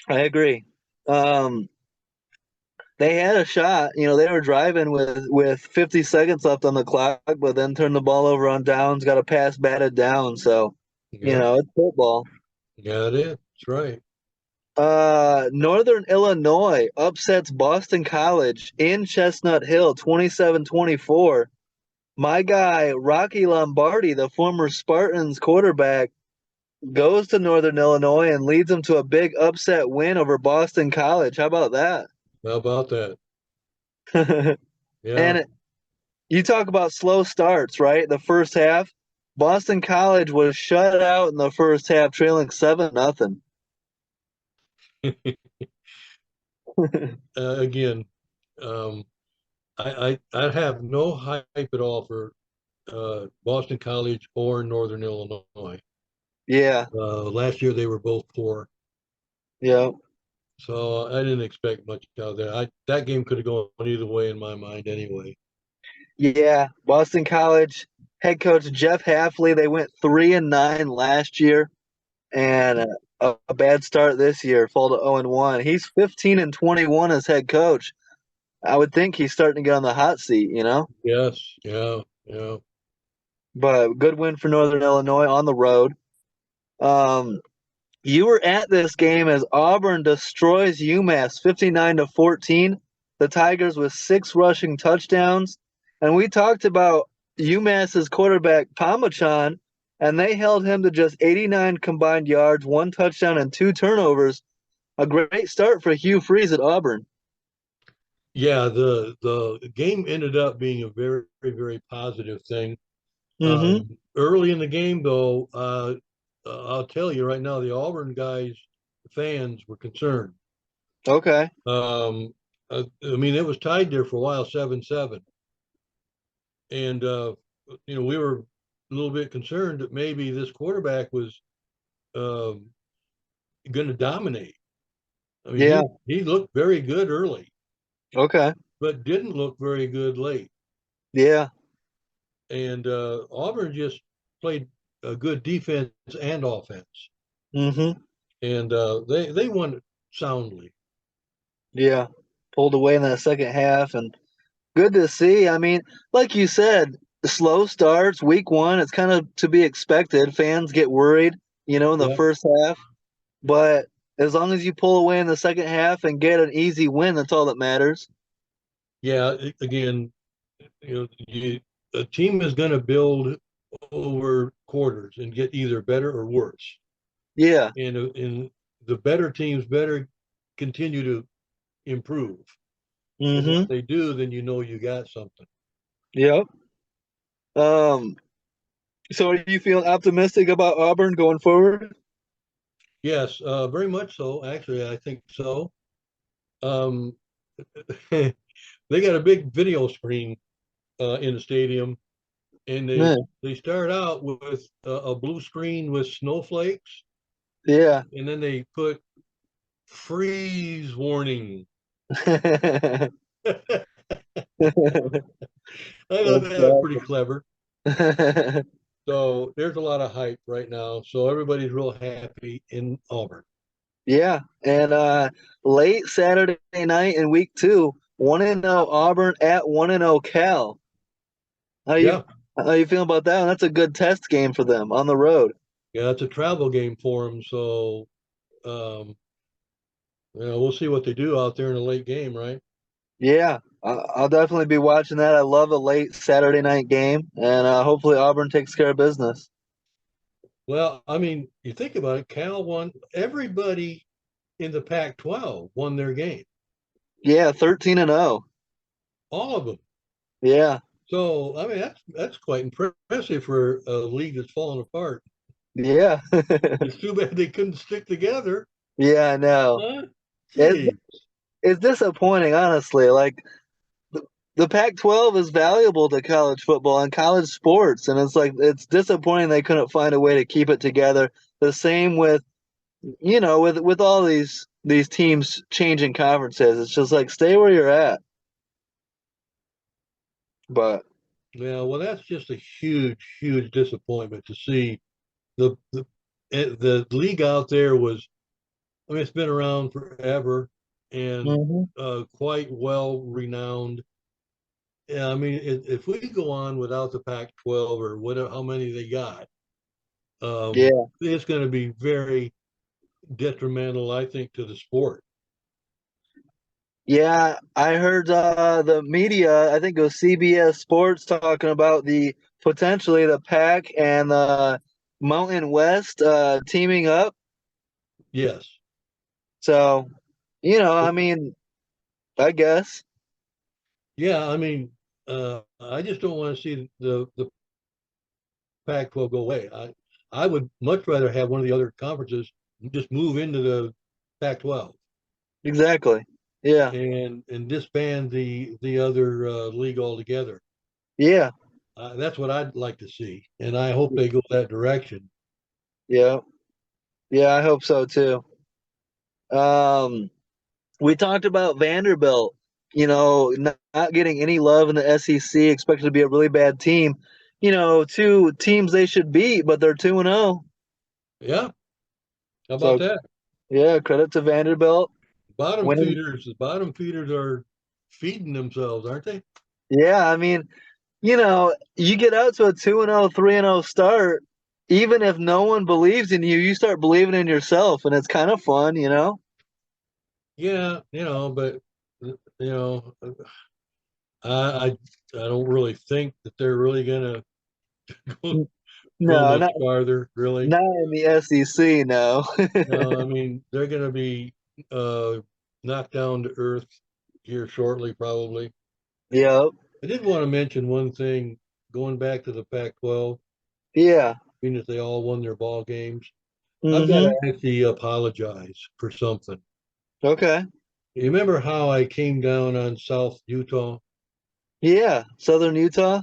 I agree. Um, they had a shot. They were driving with 50 seconds left on the clock, but then turned the ball over on downs, got a pass batted down. So, Yeah, it's football. yeah, it is. That's right. Northern Illinois upsets Boston College in Chestnut Hill 27-24. My guy, Rocky Lombardi, the former Spartans quarterback, goes to Northern Illinois and leads them to a big upset win over Boston College. How about that? How about that? Yeah. And you talk about slow starts, right? The first half, Boston College was shut out in the first half, trailing 7-0. Again, um, I have no hype at all for Boston College or Northern Illinois. Yeah, Last year they were both poor, yeah, so I didn't expect much out of that. That game could have gone either way in my mind anyway. yeah. Boston College head coach Jeff Hafley, they went 3-9 last year, and a bad start this year, fall to 0-1. He's 15-21 as head coach. I would think he's starting to get on the hot seat. Yes, yeah, yeah. But good win for Northern Illinois on the road. Um, You were at this game as Auburn destroys UMass 59-14. The Tigers with 6 rushing touchdowns. And we talked about UMass's quarterback Pomachan, and they held him to just 89 combined yards, 1 touchdown, and 2 turnovers. A great start for Hugh Freeze at Auburn. Yeah, the game ended up being a very, very positive thing. Mm-hmm. Early in the game, though, I'll tell you right now, the Auburn guys, fans were concerned. Okay. I mean, it was tied there for a while, 7-7, and we were a little bit concerned that maybe this quarterback was um, going to dominate. I mean, Yeah. he looked very good early, Okay. but didn't look very good late. Yeah. And Auburn just played a good defense and offense, Mm-hmm. and they won soundly. Yeah. Pulled away in that second half, and good to see. I mean, like you said, slow starts, week one, it's kind of to be expected. Fans get worried, in the Yeah, first half. But as long as you pull away in the second half and get an easy win, that's all that matters. yeah. Again, a team is going to build over quarters and get either better or worse. Yeah. And the better teams better continue to improve. And if Mm-hmm. they do, then you know you got something. Yep. Um, so are you feeling optimistic about Auburn going forward? Yes, very much so. Actually, I think so. Um, they got a big video screen in the stadium, and they Man, they start out with a blue screen with snowflakes, yeah. and then they put freeze warning. That's I thought that was pretty clever. awesome. So there's a lot of hype right now. So everybody's real happy in Auburn. Yeah, and late Saturday night in week two, 1-0 Auburn at 1-0 Cal. How you Yeah, how you feeling about that one? That's a good test game for them on the road. yeah, it's a travel game for them. So um, we'll see what they do out there in the late game, right? Yeah, I'll definitely be watching that. I love a late Saturday night game, and hopefully Auburn takes care of business. Well, I mean, you think about it, Cal won. Everybody in the Pac-12 won their game. Yeah, 13-0. all of them. Yeah. So I mean that's quite impressive for a league that's falling apart. Yeah. It's too bad they couldn't stick together. Yeah, I know. Huh? It's Gee. it's disappointing, honestly. Like the Pac-12 is valuable to college football and college sports, and it's like it's disappointing they couldn't find a way to keep it together. The same with with all these teams changing conferences. It's just like stay where you're at. But Yeah, well, that's just a huge, huge disappointment to see the league out there was. I mean, it's been around forever and Mhm. quite well renowned. Yeah, I mean, if we go on without the Pac-12 or whatever, how many they got, Yeah. it's going to be very detrimental, I think, to the sport. Yeah, I heard the media, I think it was CBS Sports talking about the potentially the Pac and the Mountain West teaming up. Yes. So, I mean, I guess. Yeah, I mean, I just don't want to see the Pac-12 go away. I would much rather have one of the other conferences just move into the Pac-12 Exactly. Yeah. and disband the other league altogether. Yeah. That's what I'd like to see, and I hope they go that direction. Yeah. Yeah, I hope so too. Um, we talked about Vanderbilt, not getting any love in the SEC, expected to be a really bad team. Two teams they should beat, but they're 2-0. Yeah, how about So, that? yeah, credit to Vanderbilt winning. The bottom feeders are feeding themselves, aren't they? Yeah, I mean, you get out to a 2-0, 3-0 start, even if no one believes in you, you start believing in yourself, and it's kind of fun. Yeah, but you know, I I, I don't really think that they're really gonna go, go No, much farther, really. not in the SEC, no. No, I mean they're gonna be uh, knocked down to earth here shortly, probably. Yep. I did want to mention one thing going back to the Pac-12, Yeah. being that they all won their ball games. I've got Mm-hmm. to actually apologize for something. Okay. You remember how I came down on South Utah? Yeah. Southern Utah.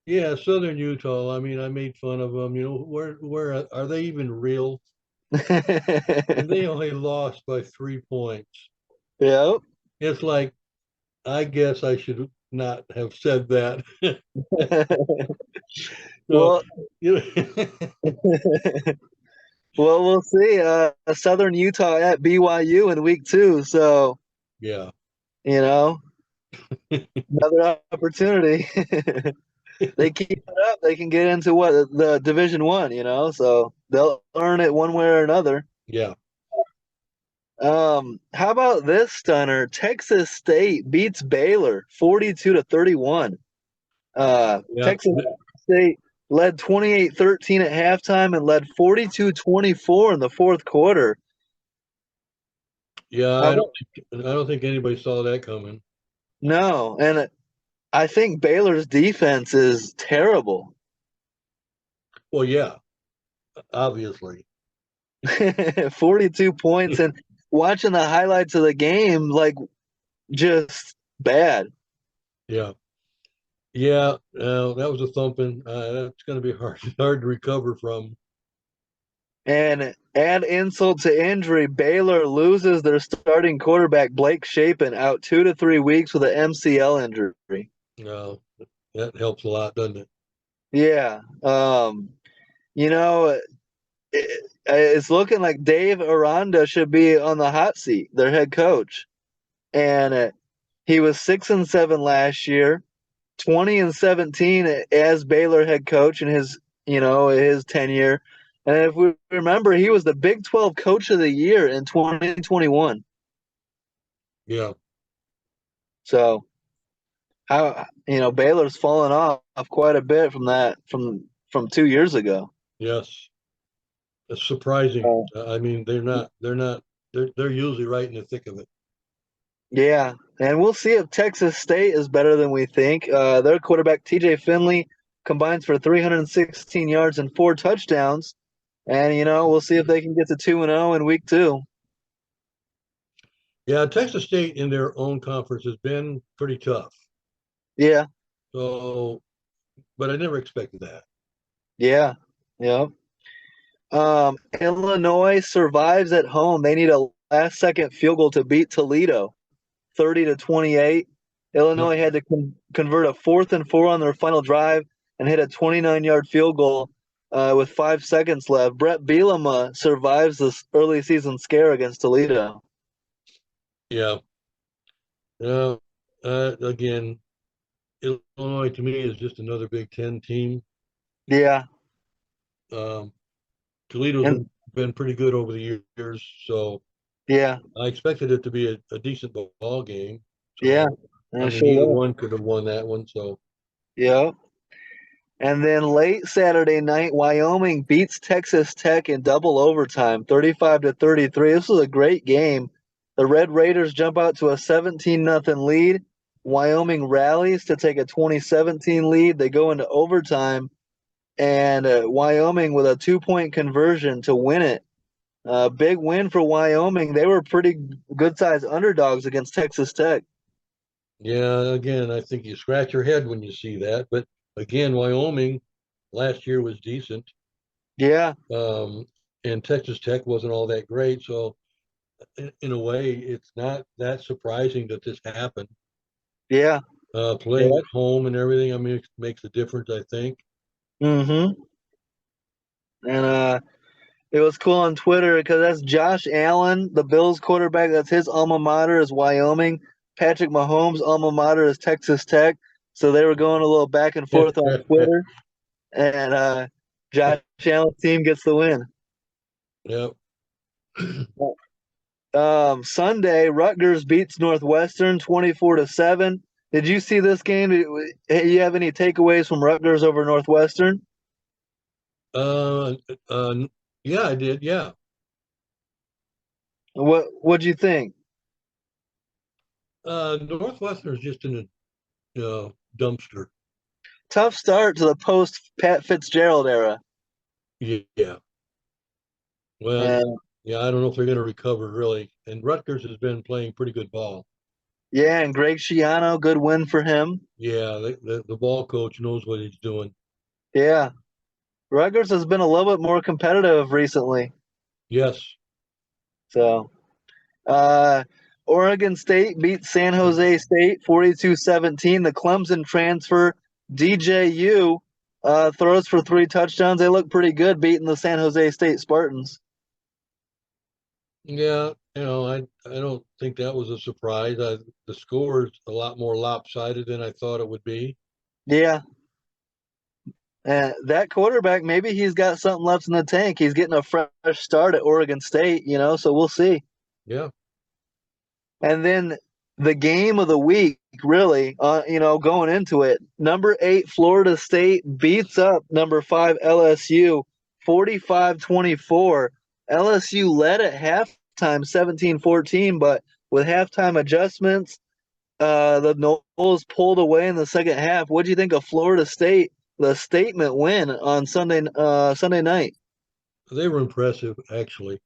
Yeah, Southern Utah. I mean, I made fun of them. Where are they even real? And they only lost by 3 points. Yep. It's like I guess I should not have said that. So, Well, you know, well, we'll see. Southern Utah at BYU in week 2. So, yeah, you know, another opportunity. They keep it up, they can get into what the Division 1, so they'll earn it one way or another. yeah, How about this stunner? Texas State beats Baylor 42-31. yeah, Texas State led 28-13 at halftime and led 42-24 in the fourth quarter. yeah. I don't I don't think anybody saw that coming. know, and I think Baylor's defense is terrible. Well, yeah, obviously. 42 points, and watching the highlights of the game, like just bad. Yeah, yeah. That was a thumping. That's going to be hard to recover from. And add insult to injury, Baylor loses their starting quarterback Blake Shapen out 2 to 3 weeks with an MCL injury. Uh, that helps a lot, doesn't it? Yeah, you know, it's looking like Dave Aranda should be on the hot seat, their head coach, and he was 6-7 last year, 20-17 as Baylor head coach in his tenure. And if we remember, he was the Big 12 Coach of the Year in 2021. Yeah. So how Baylor's fallen off quite a bit from that from 2 years ago. Yes. It's surprising. Uh, I mean, they're not. They're usually right in the thick of it. Yeah, and we'll see if Texas State is better than we think. Their quarterback TJ Finley combines for 316 yards and 4 touchdowns, and we'll see if they can get to 2-0 in week 2. Yeah, Texas State in their own conference has been pretty tough. Yeah, So, but I never expected that. yeah, yeah. Illinois survives at home. They need a last-second field goal to beat Toledo, 30-28. Yep. Illinois had to convert a 4th and 4 on their final drive and hit a 29-yard field goal with 5 seconds left. Brett Bielema survives this early season scare against Toledo. Yeah. Uh, again, Illinois to me is just another Big Ten team. Yeah, Um, Toledo's and been pretty good over the years, so yeah, I expected it to be a decent ball game. yeah, So, and I it mean, sure either was. one could have won that one. So, Yeah. And then late Saturday night, Wyoming beats Texas Tech in double overtime, 35-33. This was a great game. The Red Raiders jump out to a 17-0 lead. Wyoming rallies to take a 2017 lead. They go into overtime, and Wyoming with a 2-point conversion to win it. Big win for Wyoming. They were pretty good-sized underdogs against Texas Tech. yeah, again, I think you scratch your head when you see that. But again, Wyoming last year was decent, Yeah, um, and Texas Tech wasn't all that great. So, in a way, it's not that surprising that this happened. yeah, Playing yeah. at home and everything, I mean, it makes a difference, I think. Mm-hmm. And it was cool on Twitter because that's Josh Allen, the Bills quarterback. That's his alma mater is Wyoming. Patrick Mahomes' alma mater is Texas Tech. So they were going a little back and forth on Twitter, and Josh Allen's team gets the win. Yep. Sunday, Rutgers beats Northwestern 24-7. Did you see this game? Hey, you have any takeaways from Rutgers over Northwestern? Uh, uh, yeah, I did. Yeah. What'd you think? Northwestern is just in a dumpster. Tough start to the post Pat Fitzgerald era. Yeah. Well, And yeah, I don't know if they're going to recover really. And Rutgers has been playing pretty good ball. yeah, and Greg Schiano, good win for him. Yeah, the ball coach knows what he's doing. Yeah. Rutgers has been a little bit more competitive recently. Yes. So, uh, Oregon State beat San Jose State 42-17. The Clemson transfer, DJU, throws for 3 touchdowns. They look pretty good beating the San Jose State Spartans. Yeah, I don't think that was a surprise. The score is a lot more lopsided than I thought it would be. Yeah. And that quarterback, maybe he's got something left in the tank. He's getting a fresh start at Oregon State, so we'll see. Yeah. And then the game of the week, really, going into it, number 8 Florida State beats up number 5 LSU 45-24. LSU led at halftime 17-14, but with halftime adjustments, the Noles pulled away in the second half. What do you think of Florida State, the statement win on Sunday night? They were impressive, actually.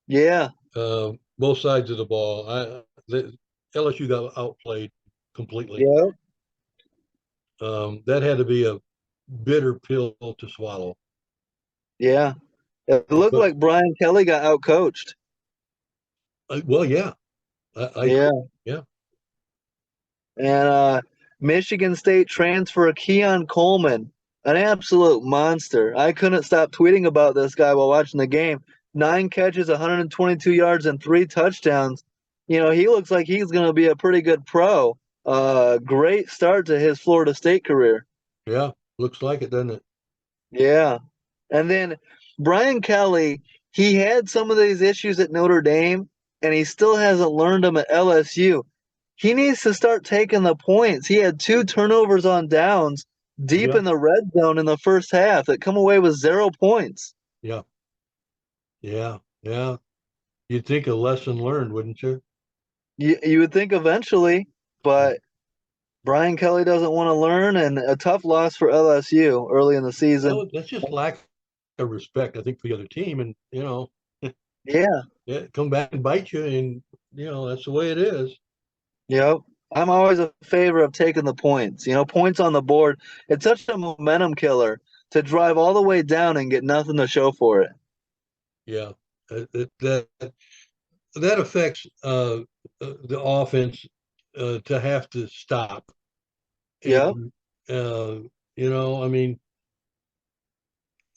Yeah, Both sides of the ball. LSU got outplayed completely. yeah, That had to be a bitter pill to swallow. yeah. It looked But like Brian Kelly got outcoached. well, yeah, Yeah. yeah, And Michigan State transfer Keon Coleman, an absolute monster. I couldn't stop tweeting about this guy while watching the game. 9 catches, 122 yards, and 3 touchdowns. He looks like he's going to be a pretty good pro. Great start to his Florida State career. yeah. Looks like it, doesn't it? Yeah. And then Brian Kelly, he had some of these issues at Notre Dame, and he still hasn't learned them at LSU. He needs to start taking the points. He had 2 turnovers on downs deep Yeah, in the red zone in the first half that come away with 0 points. yeah, yeah, yeah. You'd think a lesson learned, wouldn't you? You would think eventually, but Brian Kelly doesn't want to learn, and a tough loss for LSU early in the season. Well, that's just lack of respect, I think, for the other team, and Yeah, yeah, come back and bite you, and that's the way it is. yep. I'm always a favor of taking the points. Points on the board. It's such a momentum killer to drive all the way down and get nothing to show for it. Yeah, that affects the offense to have to stop, Yep. and uh, I mean,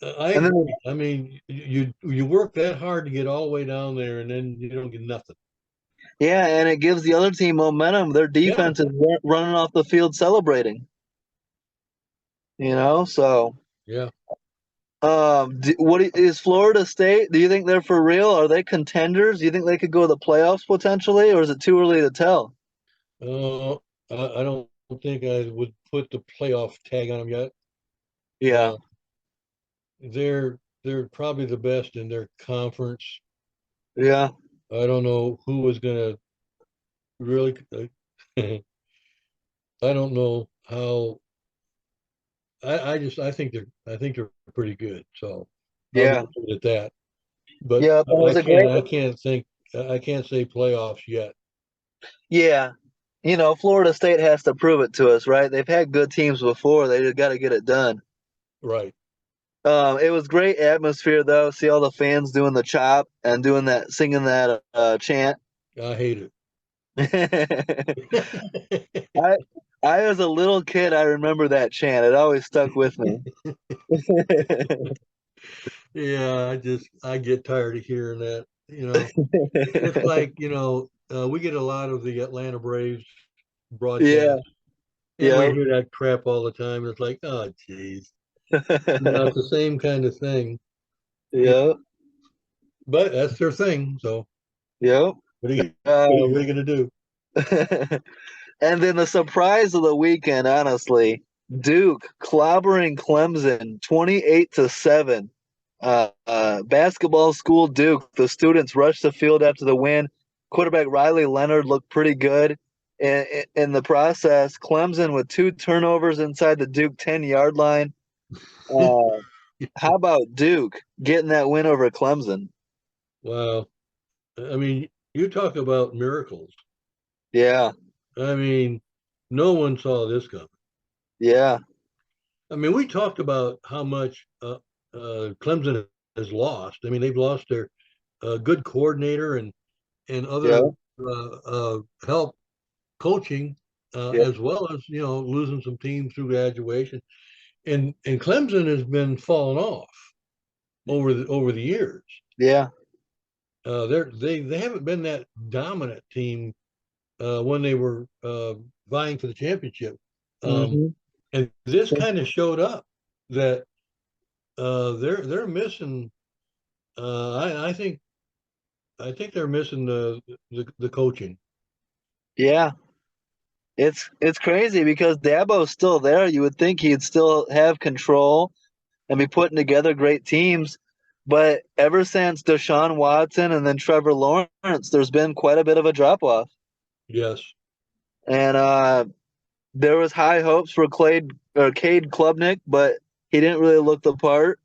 I And then agree. I mean, you work that hard to get all the way down there, and then you don't get nothing. yeah, and it gives the other team momentum. Their Yeah, defense is running off the field celebrating. So yeah. what is Florida State? Do you think they're for real? Are they contenders? Do you think they could go to the playoffs potentially, or is it too early to tell? Uh, I don't think I would put the playoff tag on them yet. Yeah, Uh, they're probably the best in their conference. yeah, I don't know who was gonna really. I don't know how. I think they're pretty good. So I'll yeah, just leave it at that. But yeah. That was a great. I can't say playoffs yet. Yeah, Florida State has to prove it to us, right? They've had good teams before. They just got to get it done. Right. It was great atmosphere though. See all the fans doing the chop and doing that, singing that chant. I hate it. I I was a little kid. I remember that chant. It always stuck with me. Yeah, I get tired of hearing that. It's like, we get a lot of the Atlanta Braves Yeah, broadcast, and we yeah, hear that crap all the time. It's like, oh, geez. It's the same kind of thing. You yeah, But that's their thing. So yeah. what are you what are Um, you gonna do? and then the surprise of the weekend, honestly, Duke clobbering Clemson 28-7. Basketball school Duke. The students rushed the field after the win. Quarterback Riley Leonard looked pretty good in the process. Clemson with 2 turnovers inside the Duke 10-yard line. Uh, how about Duke getting that win over Clemson? Wow. I mean, you talk about miracles. Yeah, I mean, no one saw this coming. yeah, I mean, we talked about how much Clemson has lost. I mean, they've lost their good coordinator and yeah, other help coaching, yeah, as well as losing some teams through graduation. And Clemson has been falling off over the years. yeah. They haven't been that dominant team when they were vying for the championship. Um, Hmm. and this kind of showed up that they're missing. I think they're missing the coaching. Yeah, it's crazy because Dabo's still there. You would think he'd still have control and be putting together great teams. But ever since Deshaun Watson and then Trevor Lawrence, there's been quite a bit of a drop off. Yes. And there was high hopes for Cade Klubnik, but he didn't really look the part.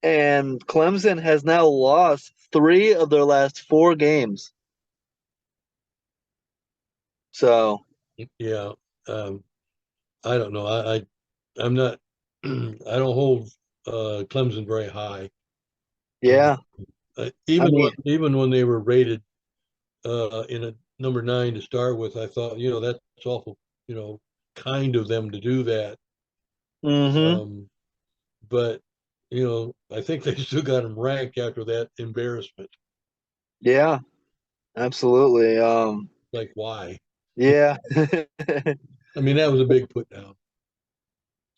And Clemson has now lost 3 of their last 4 games. So Yeah. Um, I don't know. I'm not. I don't hold Clemson very high. Um, yeah, I mean, even when they were rated in a number 9 to start with, I thought that's awful. Kind of them to do that. hmm, Um, but I think they still got them ranked after that embarrassment. yeah, absolutely. Like why? Yeah. I mean, that was a big put down.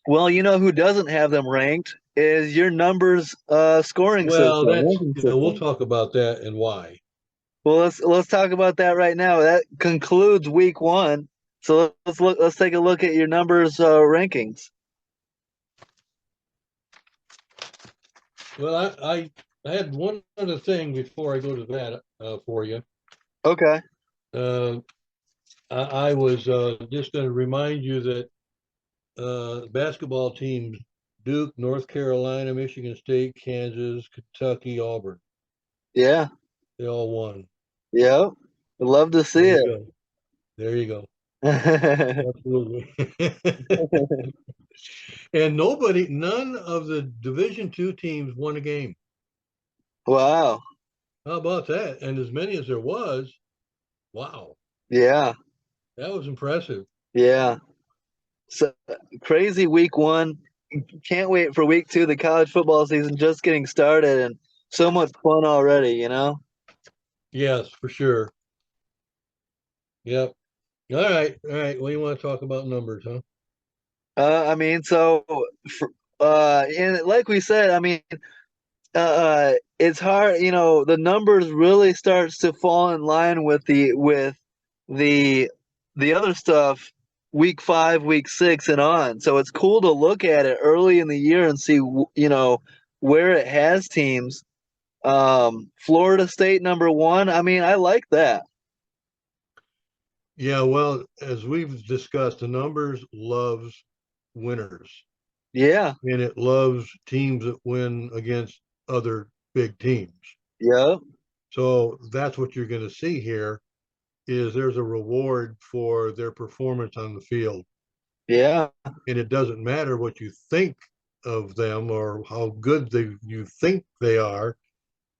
Well, you know who doesn't have them ranked is your numbers scoring Well, system, ranking we'll system. talk about that and why. Well, let's talk about that right now. That concludes week 1. So let's take a look at your numbers rankings. Well, I had one other thing before I go to that for you. Okay. Uh, I was just going to remind you that basketball teams: Duke, North Carolina, Michigan State, Kansas, Kentucky, Auburn. Yeah. They all won. Yep. Love to There see you it. go. There you go. Absolutely. And none of the Division II teams won a game. Wow. How about that? And as many as there was, wow, Yeah. that was impressive. Yeah. So crazy week one. Can't wait for week two. The college football season just getting started and so much fun already, you know? Yes, for sure. Yep. All right. All right. Well, you want to talk about numbers, huh? I mean, so, for, and like we said, I mean, it's hard, you know, the numbers really starts to fall in line with the the other stuff week 5, week 6 and on. So it's cool to look at it early in the year and see you know where it has teams. Florida State number 1. I mean, I like that. Yeah. Well, as we've discussed, the numbers loves winners, Yeah. and it loves teams that win against other big teams. Yeah. So that's what you're going to see here is there's a reward for their performance on the field. Yeah. And it doesn't matter what you think of them or how good you think they are.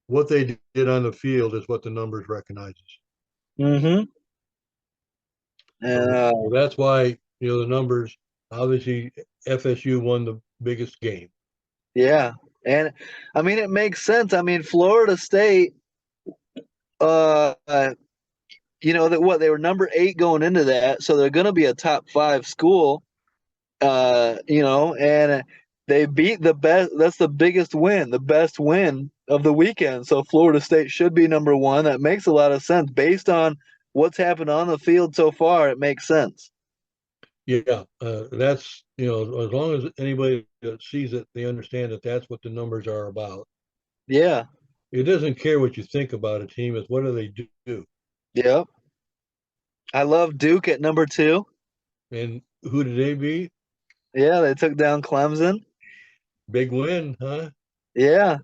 What they did on the field is what the numbers recognizes. Mhm. So, Uh, so that's why the numbers. Obviously, FSU won the biggest game. yeah. And I mean it makes sense. I mean Florida State uh you know that what they were number 8 going into that, so they're going to be a top 5 school. You know, and they beat the best. That's the biggest win, the best win of the weekend. So Florida State should be number 1. That makes a lot of sense based on what's happened on the field so far. It makes sense. Yeah, that's as long as anybody that sees it, they understand that that's what the numbers are about. Yeah. It doesn't care what you think about a team; it's what do they do, Yep. I love Duke at number 2. and who did they beat? Yeah, they took down Clemson. Big win, huh? Yeah.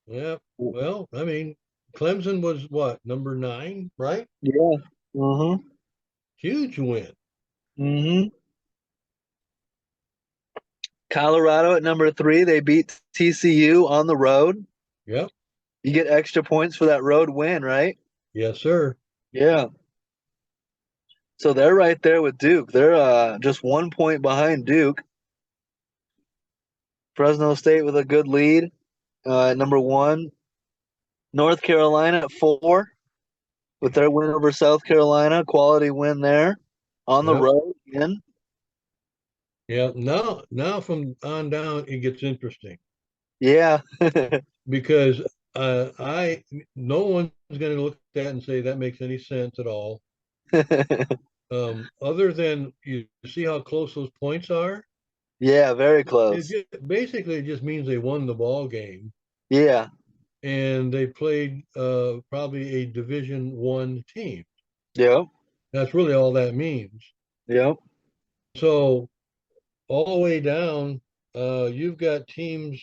Yeah. Well, I mean, Clemson was what, number 9, right? Yeah. Mhm. Huge win. Mhm. Colorado at number 3. They beat TCU on the road. Yep. You get extra points for that road win, right? Yes, sir. Yeah. So they're right there with Duke. They're just 1 point behind Duke. Fresno State with a good lead at number 1. North Carolina at 4 with their win over South Carolina. Quality win there on the Yep. road again. Yeah. Now from on down, it gets interesting Yeah. because I no one's going to look at that and say that makes any sense at all. Other than you see how close those points are. Yeah, very close. Basically it just means they won the ball game Yeah. and they played probably a Division I team. Yep. That's really all that means. Yep. So all the way down, you've got teams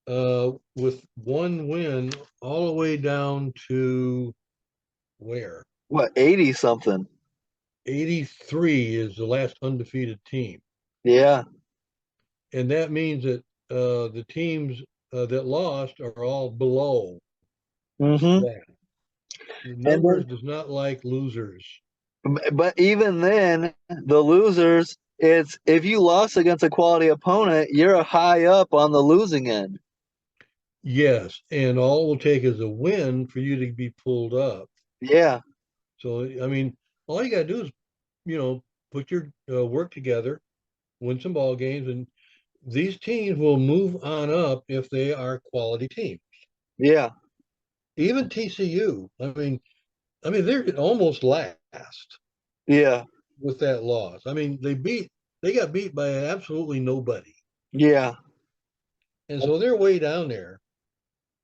with one win all the way down to where? What, 80 something? 83 is the last undefeated team. Yeah. And that means that the teams that lost are all below Mm-hmm. that. The And numbers does not like losers. but even then, the losers, it's if you lost against a quality opponent, you're high up on the losing end. Yes, and all it will take is a win for you to be pulled up. Yeah. So I mean, all you got to do is you know put your work together, win some ball games, and these teams will move on up if they are quality teams. Yeah. Even TCU, I mean they're almost last Yeah. with that loss. I mean they got beat by absolutely nobody, Yeah. and so they're way down there.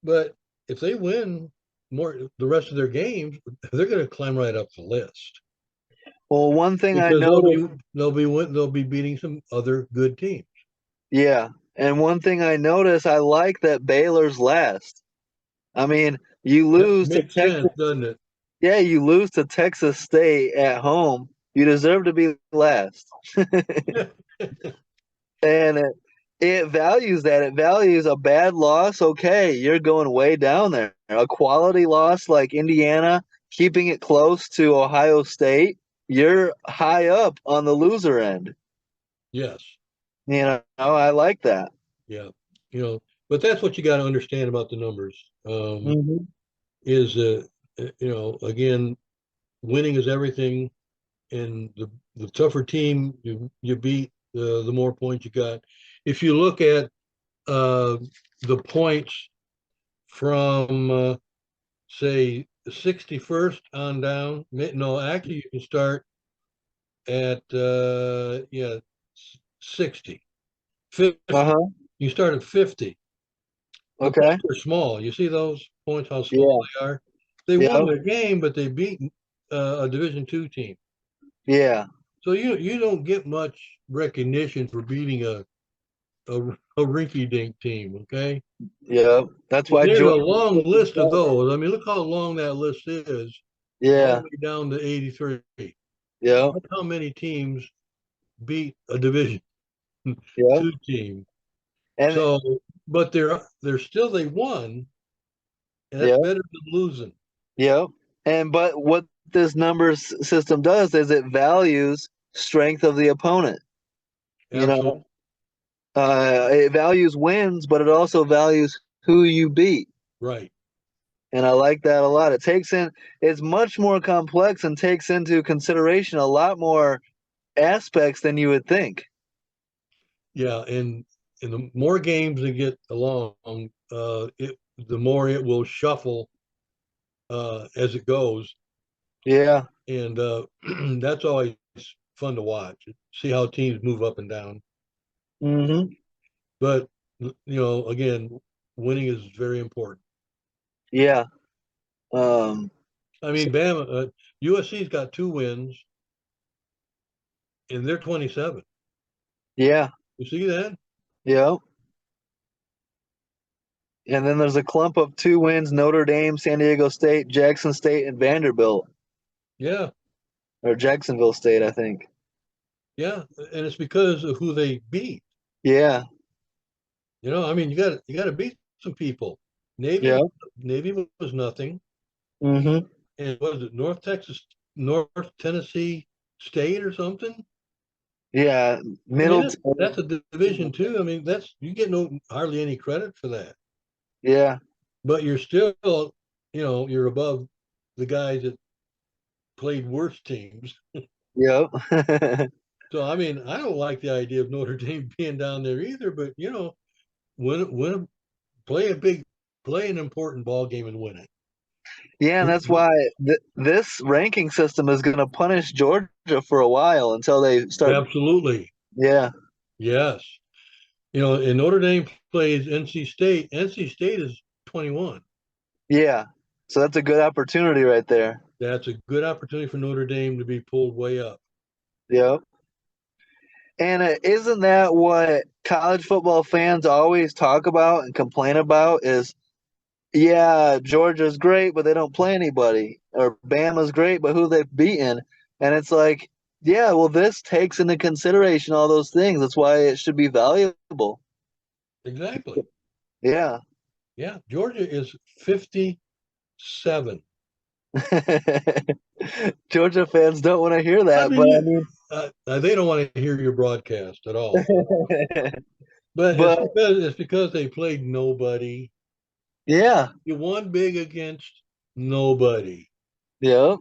But if they win the rest of their games, they're going to climb right up the list Well, one thing I because noticed, they'll be beating some other good teams. yeah, and one thing I noticed, I like that Baylor's last. I mean, you That lose to makes sense, Texas. doesn't it? Yeah, you lose to Texas State at home. You deserve to be last. And it values that. It values a bad loss. Okay, you're going way down there. A quality loss like Indiana, keeping it close to Ohio State, you're high up on the loser end. Yes. You know, I like that. Yeah. But that's what you got to understand about the numbers. Hmm. Is again, winning is everything, and the tougher team you beat, the more points you got. If you look at uh, the points from say the 61st on down, no, actually you can start at 60, 50. Uh-huh. You start at 50. The Okay. points are small. You see those points, how small Yeah. they are? They won Yeah. their game, but they beat a Division two team. Yeah. So you don't get much recognition for beating a rinky-dink team, okay? Yeah. That's And why there's a Georgia. long list of those. I mean, look how long that list is, all the Yeah. way down to 83. Yeah. Look how many teams beat a Division Yeah. two team. And So, but they won, and that's yeah. better than losing. Yeah. And but what this numbers system does is it values strength of the opponent. You Absolutely know, it values wins, but it also values who you beat. right. And I like that a lot. It's much more complex and takes into consideration a lot more aspects than you would think. Yeah, and the more games they get along, the more it will shuffle as it goes, Yeah. and that's always fun to watch. See how teams move up and down. Hmm. But again, winning is very important. Yeah. Um, I so- mean, Bama, USC's got 2 wins, and they're 27. yeah. You see that? Yeah. And then there's a clump of 2 wins: Notre Dame, San Diego State, Jackson State, and Vanderbilt, Yeah, or Jacksonville State, I think. yeah, and it's because of who they beat. Yeah. I mean, you got to beat some people. Navy Yeah. was Navy was nothing. Hmm. And what is it, North Tennessee State or something? Yeah. I mean, Middleton. that's a Division two. I mean, you get no hardly any credit for that. Yeah. But you're still, you're above the guys that played worse teams. Yep. So I mean, I don't like the idea of Notre Dame being down there either. But win play an important ball game and win it. Yeah, and that's why this ranking system is going to punish Georgia for a while until they start. Absolutely, Yeah. yes. And Notre Dame plays NC State. NC State is 21. Yeah. So that's a good opportunity right there. That's a good opportunity for Notre Dame to be pulled way up. Yep. And isn't that what college football fans always talk about and complain about is, yeah, Georgia's great, but they don't play anybody. Or Bama's great, but who they've beaten. And it's like, yeah, well, this takes into consideration all those things. That's why it should be valuable. Exactly. Yeah. Yeah. Georgia is 57. Georgia fans don't want to hear I that, but I mean, mean, they don't want to hear your broadcast at all. But but it's because they played nobody. yeah, You won big against nobody. yeah,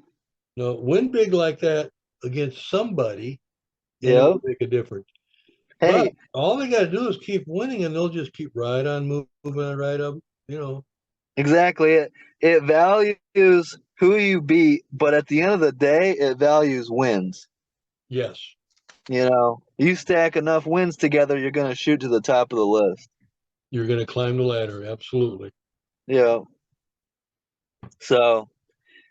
No, win big like that against somebody, and it yeah. will make a difference. But Hey, all they got to do is keep winning, and they'll just keep right on moving right up. exactly. It values who you beat, but at the end of the day, it values wins. Yes. You stack enough wins together, you're going to shoot to the top of the list. You're going to climb the ladder. Absolutely. Yeah. So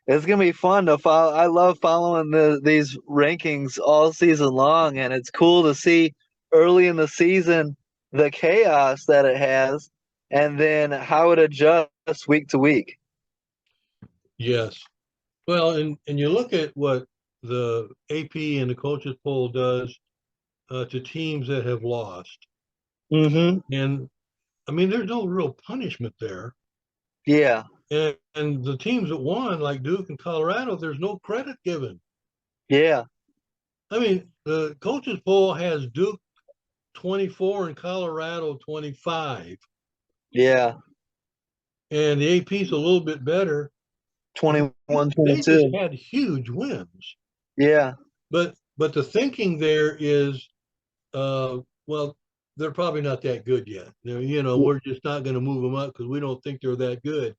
it's gonna be fun to follow. I love following these rankings all season long, and it's cool to see early in the season the chaos that it has, and then how it adjusts week to week. Yes. Well, and you look at what the AP and the coaches poll does to teams that have lost. Mm-hmm. And I mean, there's no real punishment there. Yeah. And the teams that won, like Duke and Colorado, there's no credit given. Yeah. I mean, the coaches poll has Duke 24 and Colorado 25. Yeah. And the AP's a little bit better. And 21, they just 22. had huge wins. Yeah. But the thinking there is, well, they're probably not that good yet. We're just not going to move them up because we don't think they're that good.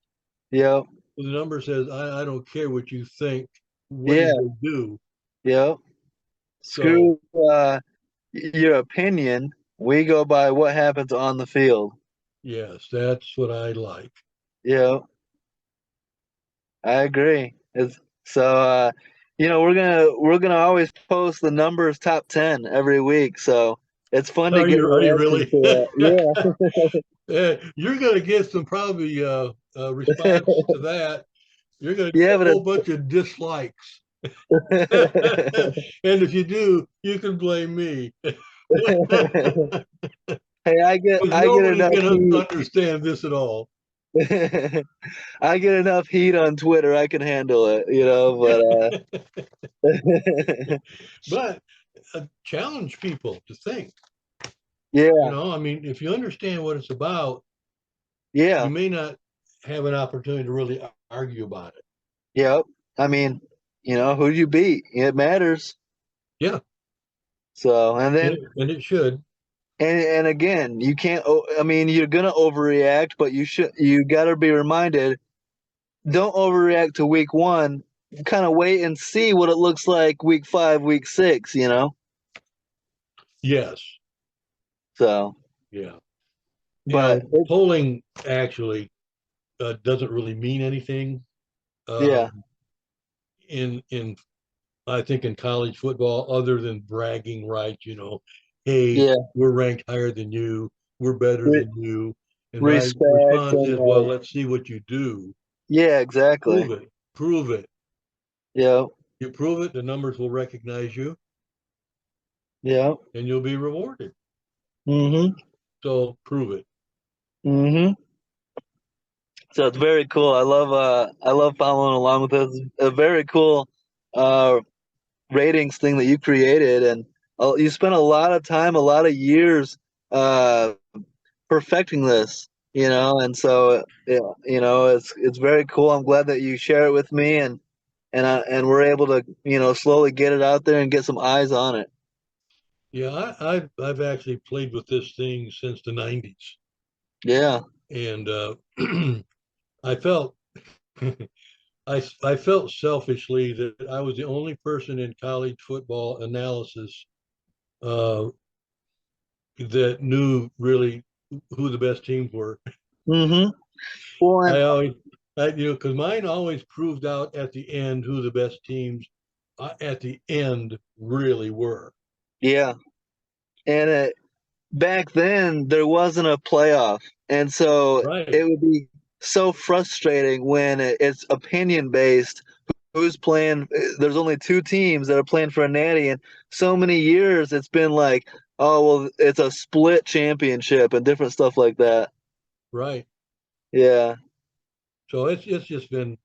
Yep. The number says, I don't care what you think. What Yeah. did they do? Yep. So, Screw your opinion. We go by what happens on the field. yes, that's what I like. Yep. I agree. It's so we're gonna always post the numbers top 10 every week. So it's fun to get Are you reactions really? to that. You're going to get some probably Yeah. response to that. You're going to get Yeah, a but whole bunch of dislikes. And if you do, you can blame me. hey, Because I get nobody's enough going to heat. understand this at all. I get enough heat on Twitter. I can handle it, But challenge people to think. yeah, I mean, if you understand what it's about, you yeah, may not have an opportunity to really argue about it. yep. I mean, who you beat, it matters. Yeah, So, and then and it should. and again, you can't. I mean, you're gonna overreact, but you gotta be reminded. Don't overreact to week one. Kind of wait and see what it looks like week 5, week 6. Yes. So, Yeah. but Polling actually doesn't really mean anything. yeah, Um, in I think in college football, other than bragging rights, hey, yeah, we're ranked higher than you, we're better Re- than you. And my respect response and is, well, let's see what you do. yeah, exactly. Prove it. Prove it. Yeah, You prove it, the numbers will recognize you yeah. and you'll be rewarded. Mhm. So prove it. Mhm. So it's very cool. I love following along with this. A very cool uh ratings thing that you created, and you spent a lot of time, a lot of years uh perfecting this, and so yeah, it's very cool. I'm glad that you share it with me, and we're able to, slowly get it out there and get some eyes on it. Yeah, I've actually played with this thing since the 90s. Yeah. And I felt I felt selfishly that I was the only person in college football analysis uh, that knew really who the best teams were. Mhm. Well, and I always, because mine always proved out at the end who the best teams at the end really were. yeah, and back then there wasn't a playoff, and so Right, it would be so frustrating when it's opinion based. Who's playing? There's only two teams that are playing for a natty, and so many years it's been like, oh well, it's a split championship and different stuff like that. right. Yeah, So it's just been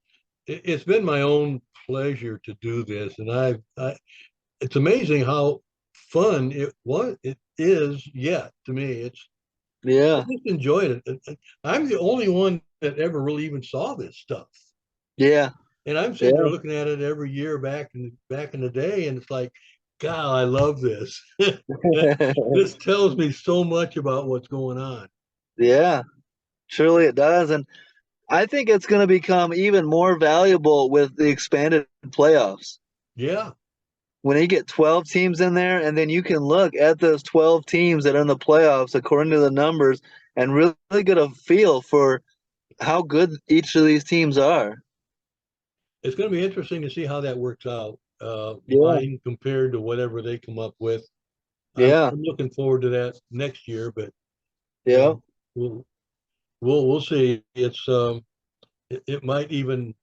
it's been my own pleasure to do this, and I it's amazing how fun it is yet to me. I yeah, just enjoyed it. I'm the only one that ever really even saw this stuff. yeah, And I'm sitting there yeah. looking at it every year back in the day, and it's like, God, I love this. This tells me so much about what's going on. Yeah, surely it does, and I think it's going to become even more valuable with the expanded playoffs. Yeah, When you get 12 teams in there, and then you can look at those 12 teams that are in the playoffs according to the numbers and really get a feel for how good each of these teams are. it's going to be interesting to see how that works out. Yeah, Mine compared to whatever they come up with. yeah, I'm looking forward to that next year, but you yeah, know, we'll we'll see. It might even.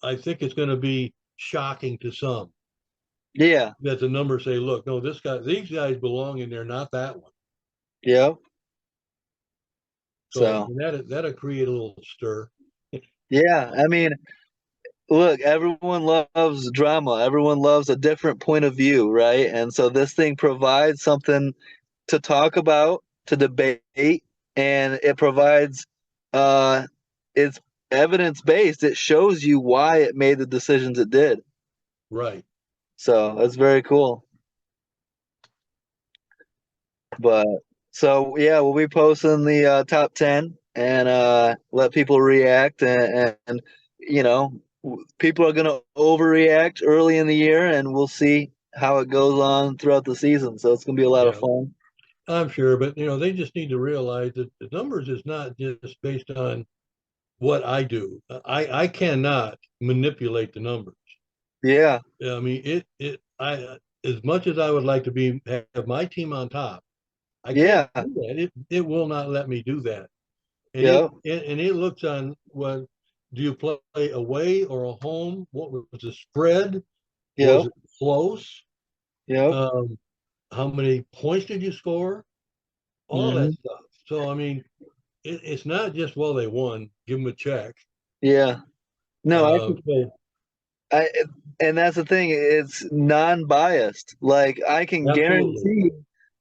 I think it's going to be shocking to some yeah, that the numbers say, "Look, no, these guys belong in there, not that one." yeah. So So that'll create a little stir. yeah, I mean, look, everyone loves drama. Everyone loves a different point of view, right? And so this thing provides something to talk about, to debate, and it provides it's evidence based. It shows you why it made the decisions it did. Right. So that's very cool. But so yeah, we'll be posting the top 10 and let people react and you know people are going to overreact early in the year and we'll see how it goes on throughout the season. So it's going to be a lot of Yeah. fun. I'm sure, but they just need to realize that the numbers is not just based on what I do. I cannot manipulate the numbers. Yeah. I mean, I as much as I would like to have my team on top, I can't Yeah. do that. It will not let me do that. And Yeah. it looks on what do you play away or a home? What was the spread? Yeah. Was it close? Yeah. Um, how many points did you score? All that Hmm. stuff. So I mean, it's not just well they won, give them a check. Yeah. No, So I and that's the thing. It's non-biased. Like I can absolutely, guarantee,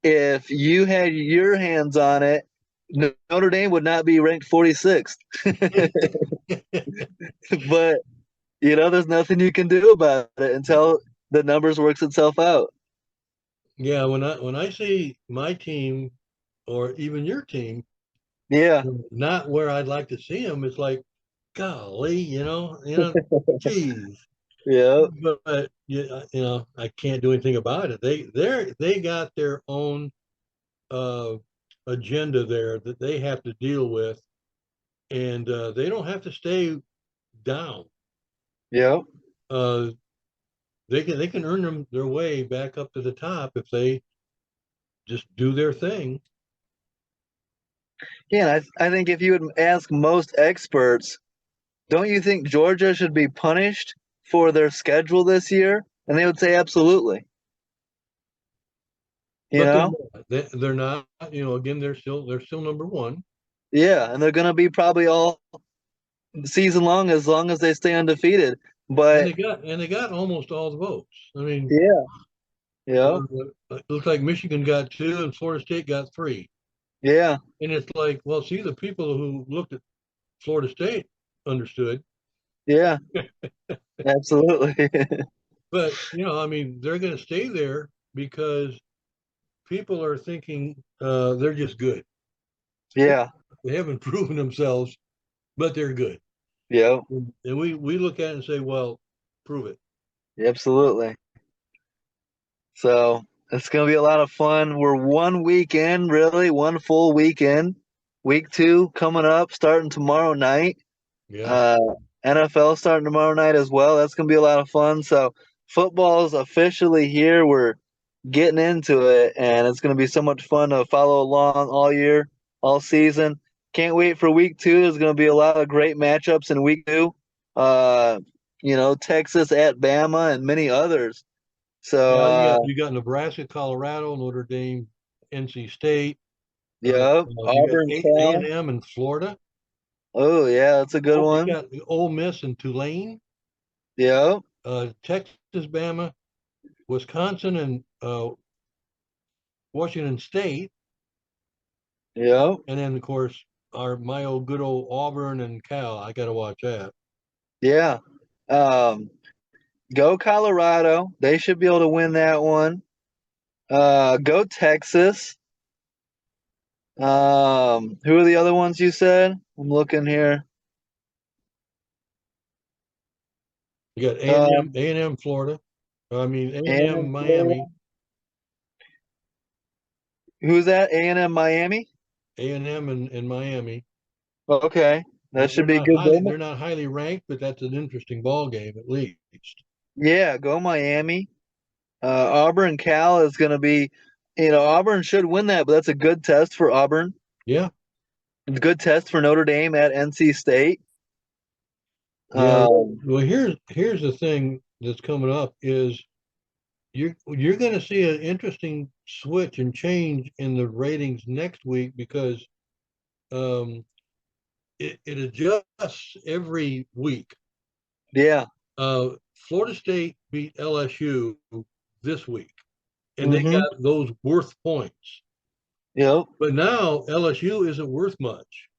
if you had your hands on it, Notre Dame would not be ranked 46th. But there's nothing you can do about it until the numbers works itself out. yeah. When I see my team or even your team Yeah. not where I'd like to see them, it's like, golly, geez. Yeah. But I can't do anything about it. They got their own uh, agenda there that they have to deal with, and they don't have to stay down. Yeah. Uh, they can earn their way back up to the top if they just do their thing. Yeah. And I think if you would ask most experts, don't you think Georgia should be punished for their schedule this year? And they would say absolutely. You But they're know? not. They're not. Again, they're still number one, Yeah, and they're gonna be probably all season long as they stay undefeated. and But they got almost all the votes. I mean, yeah, yeah, it looks like Michigan got two and Florida State got three. yeah, And it's like, well, see, the people who looked at Florida State understood. yeah, absolutely. But, I mean, they're going to stay there because people are thinking they're just good. Yeah, They haven't proven themselves, but they're good. yeah, And we look at it and say, well, prove it. absolutely. So it's gonna be a lot of fun. We're 1 week in, really, one full weekend. Week two coming up, starting tomorrow night. Yeah. Uh, NFL starting tomorrow night as well. That's gonna be a lot of fun. So football's officially here. We're getting into it, and it's gonna be so much fun to follow along all year, all season. Can't wait for week two. There's gonna be a lot of great matchups in week two. Uh, Texas at Bama and many others. So Yeah, you got Nebraska, Colorado, Notre Dame, NC State. yeah, You got Auburn, A and Cal. M and Florida. Oh yeah, that's a good You one. got Ole Miss and Tulane. Yeah, Texas, Bama, Wisconsin, and Washington State, yeah, and then of course my old good old Auburn and Cal. I got to watch that. yeah. Um, Go Colorado. They should be able to win that one. Go Texas. Who are the other ones you said? I'm looking here. You got A&M, Um, A&M, Florida. I mean A&M A&M, Florida. Miami, Who's that? A&M Miami. A&M and Miami. Okay. That should be good. They're not highly ranked, but that's an interesting ball game at least. Yeah, go Miami. Auburn Cal is going to be, Auburn should win that, but that's a good test for Auburn. Yeah. It's a good test for Notre Dame at NC State. Yeah. Well, here's the thing that's coming up is you're going to see an interesting switch and change in the ratings next week because it adjusts every week. Yeah. Florida State beat LSU this week, and they got those worth points. Yep. But now LSU isn't worth much.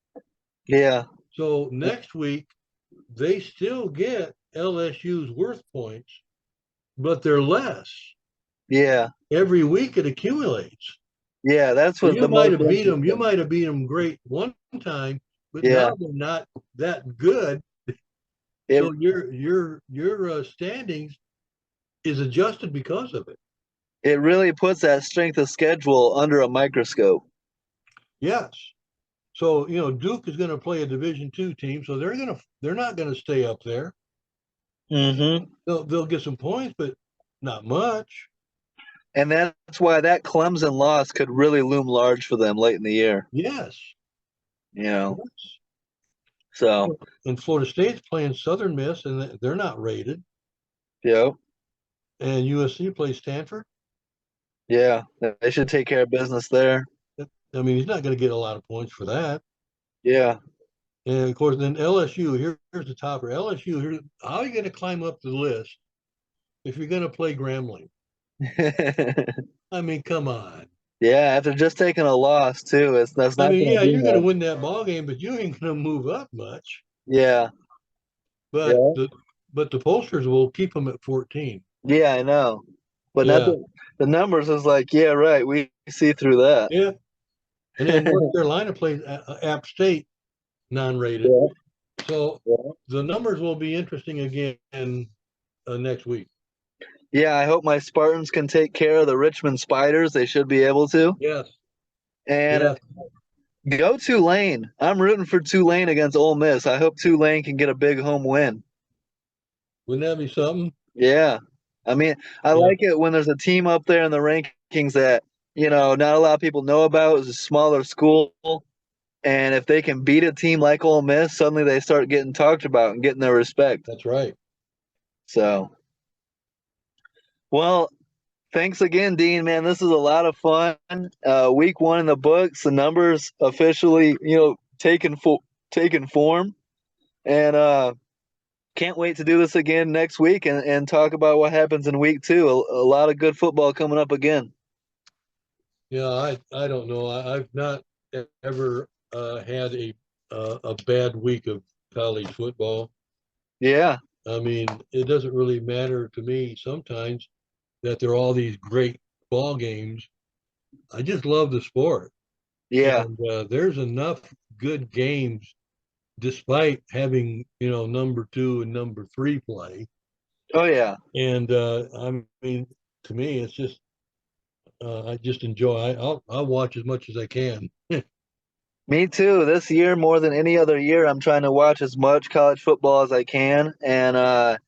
Yeah. So next week they still get LSU's worth points, but they're less. Yeah. Every week it accumulates. Yeah, that's what you might have beat them. You might have beat them great one time, but now they're not that good. So your standings is adjusted because of it. It really puts that strength of schedule under a microscope. Yes. So Duke is going to play a Division II team, so they're not going to stay up there. Mm-hmm. They'll get some points, but not much. And that's why that Clemson loss could really loom large for them late in the year. Yes. Yes. So. And Florida State's playing Southern Miss, and they're not rated. Yep. And USC plays Stanford. Yeah, they should take care of business there. I mean, he's not going to get a lot of points for that. Yeah. And of course, then LSU. Here's the topper. LSU. How are you going to climb up the list if you're going to play Grambling? I mean, come on. Yeah, after just taking a loss too, that's not. You're going to win that ball game, but you ain't going to move up much. Yeah. But the pollsters will keep them at 14. Yeah, I know. But the numbers is like, yeah, right. We see through that. Yeah. And then North Carolina plays App State non-rated. Yeah. So the numbers will be interesting again next week. Yeah, I hope my Spartans can take care of the Richmond Spiders. They should be able to. Yes. And go Tulane. I'm rooting for Tulane against Ole Miss. I hope Tulane can get a big home win. Wouldn't that be something? Yeah. I mean, I like it when there's a team up there in the rankings that, not a lot of people know about. It's a smaller school. And if they can beat a team like Ole Miss, suddenly they start getting talked about and getting their respect. That's right. So, well, thanks again, Dean, man. This is a lot of fun. Week 1 in the books, the numbers officially, taking form. And can't wait to do this again next week and talk about what happens in week 2. A lot of good football coming up again. Yeah, I don't know. I've not ever had a bad week of college football. Yeah. I mean, it doesn't really matter to me sometimes that there are all these great ball games. I just love the sport. Yeah. And there's enough good games despite having, number 2 and number 3 play. Oh, yeah. And I mean, to me, it's just, I just enjoy. I'll watch as much as I can. Me too. This year, more than any other year, I'm trying to watch as much college football as I can and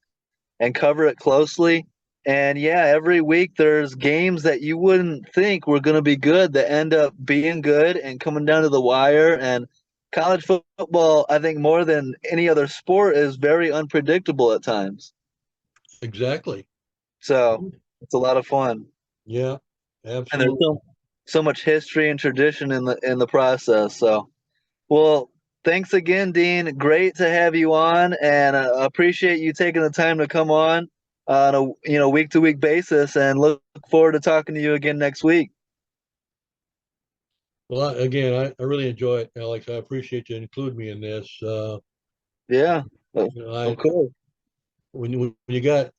cover it closely. And yeah, every week there's games that you wouldn't think were going to be good that end up being good and coming down to the wire. And college football, I think more than any other sport, is very unpredictable at times. Exactly. So it's a lot of fun. Yeah, absolutely. And there's so much history and tradition in the process. So, well, thanks again, Dean. Great to have you on, and appreciate you taking the time to come on a week-to-week basis. And look forward to talking to you again next week. Well, again, I really enjoy it, Alex. I appreciate you include me in this. Yeah, of course. When you got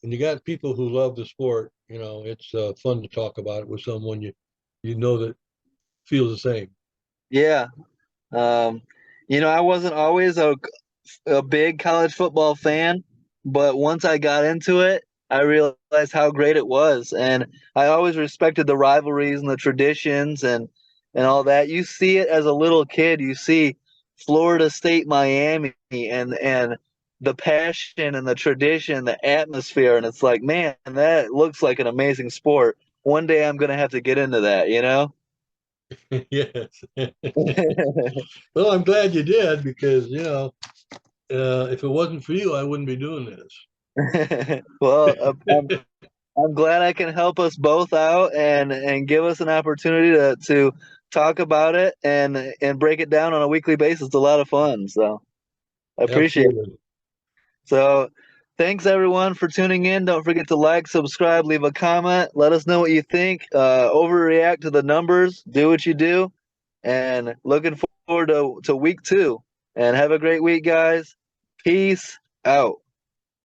people who love the sport, it's fun to talk about it with someone you know that feels the same. Yeah. I wasn't always a big college football fan, but once I got into it, I realized how great it was. And I always respected the rivalries and the traditions and all that. You see it as a little kid. You see Florida State, Miami, and the passion and the tradition, the atmosphere, and it's like, man, that looks like an amazing sport. One day I'm gonna have to get into that, you know? Yes. Well, I'm glad you did because, if it wasn't for you, I wouldn't be doing Well, this. I'm glad I can help us both out and give us an opportunity to talk about it and break it down on a weekly basis. It's a lot of fun, so I appreciate it. Absolutely. So, thanks everyone for tuning in. Don't forget to like, subscribe, leave a comment. Let us know what you think. Overreact to the numbers. Do what you do. And looking forward to week 2. And have a great week, guys. Peace out.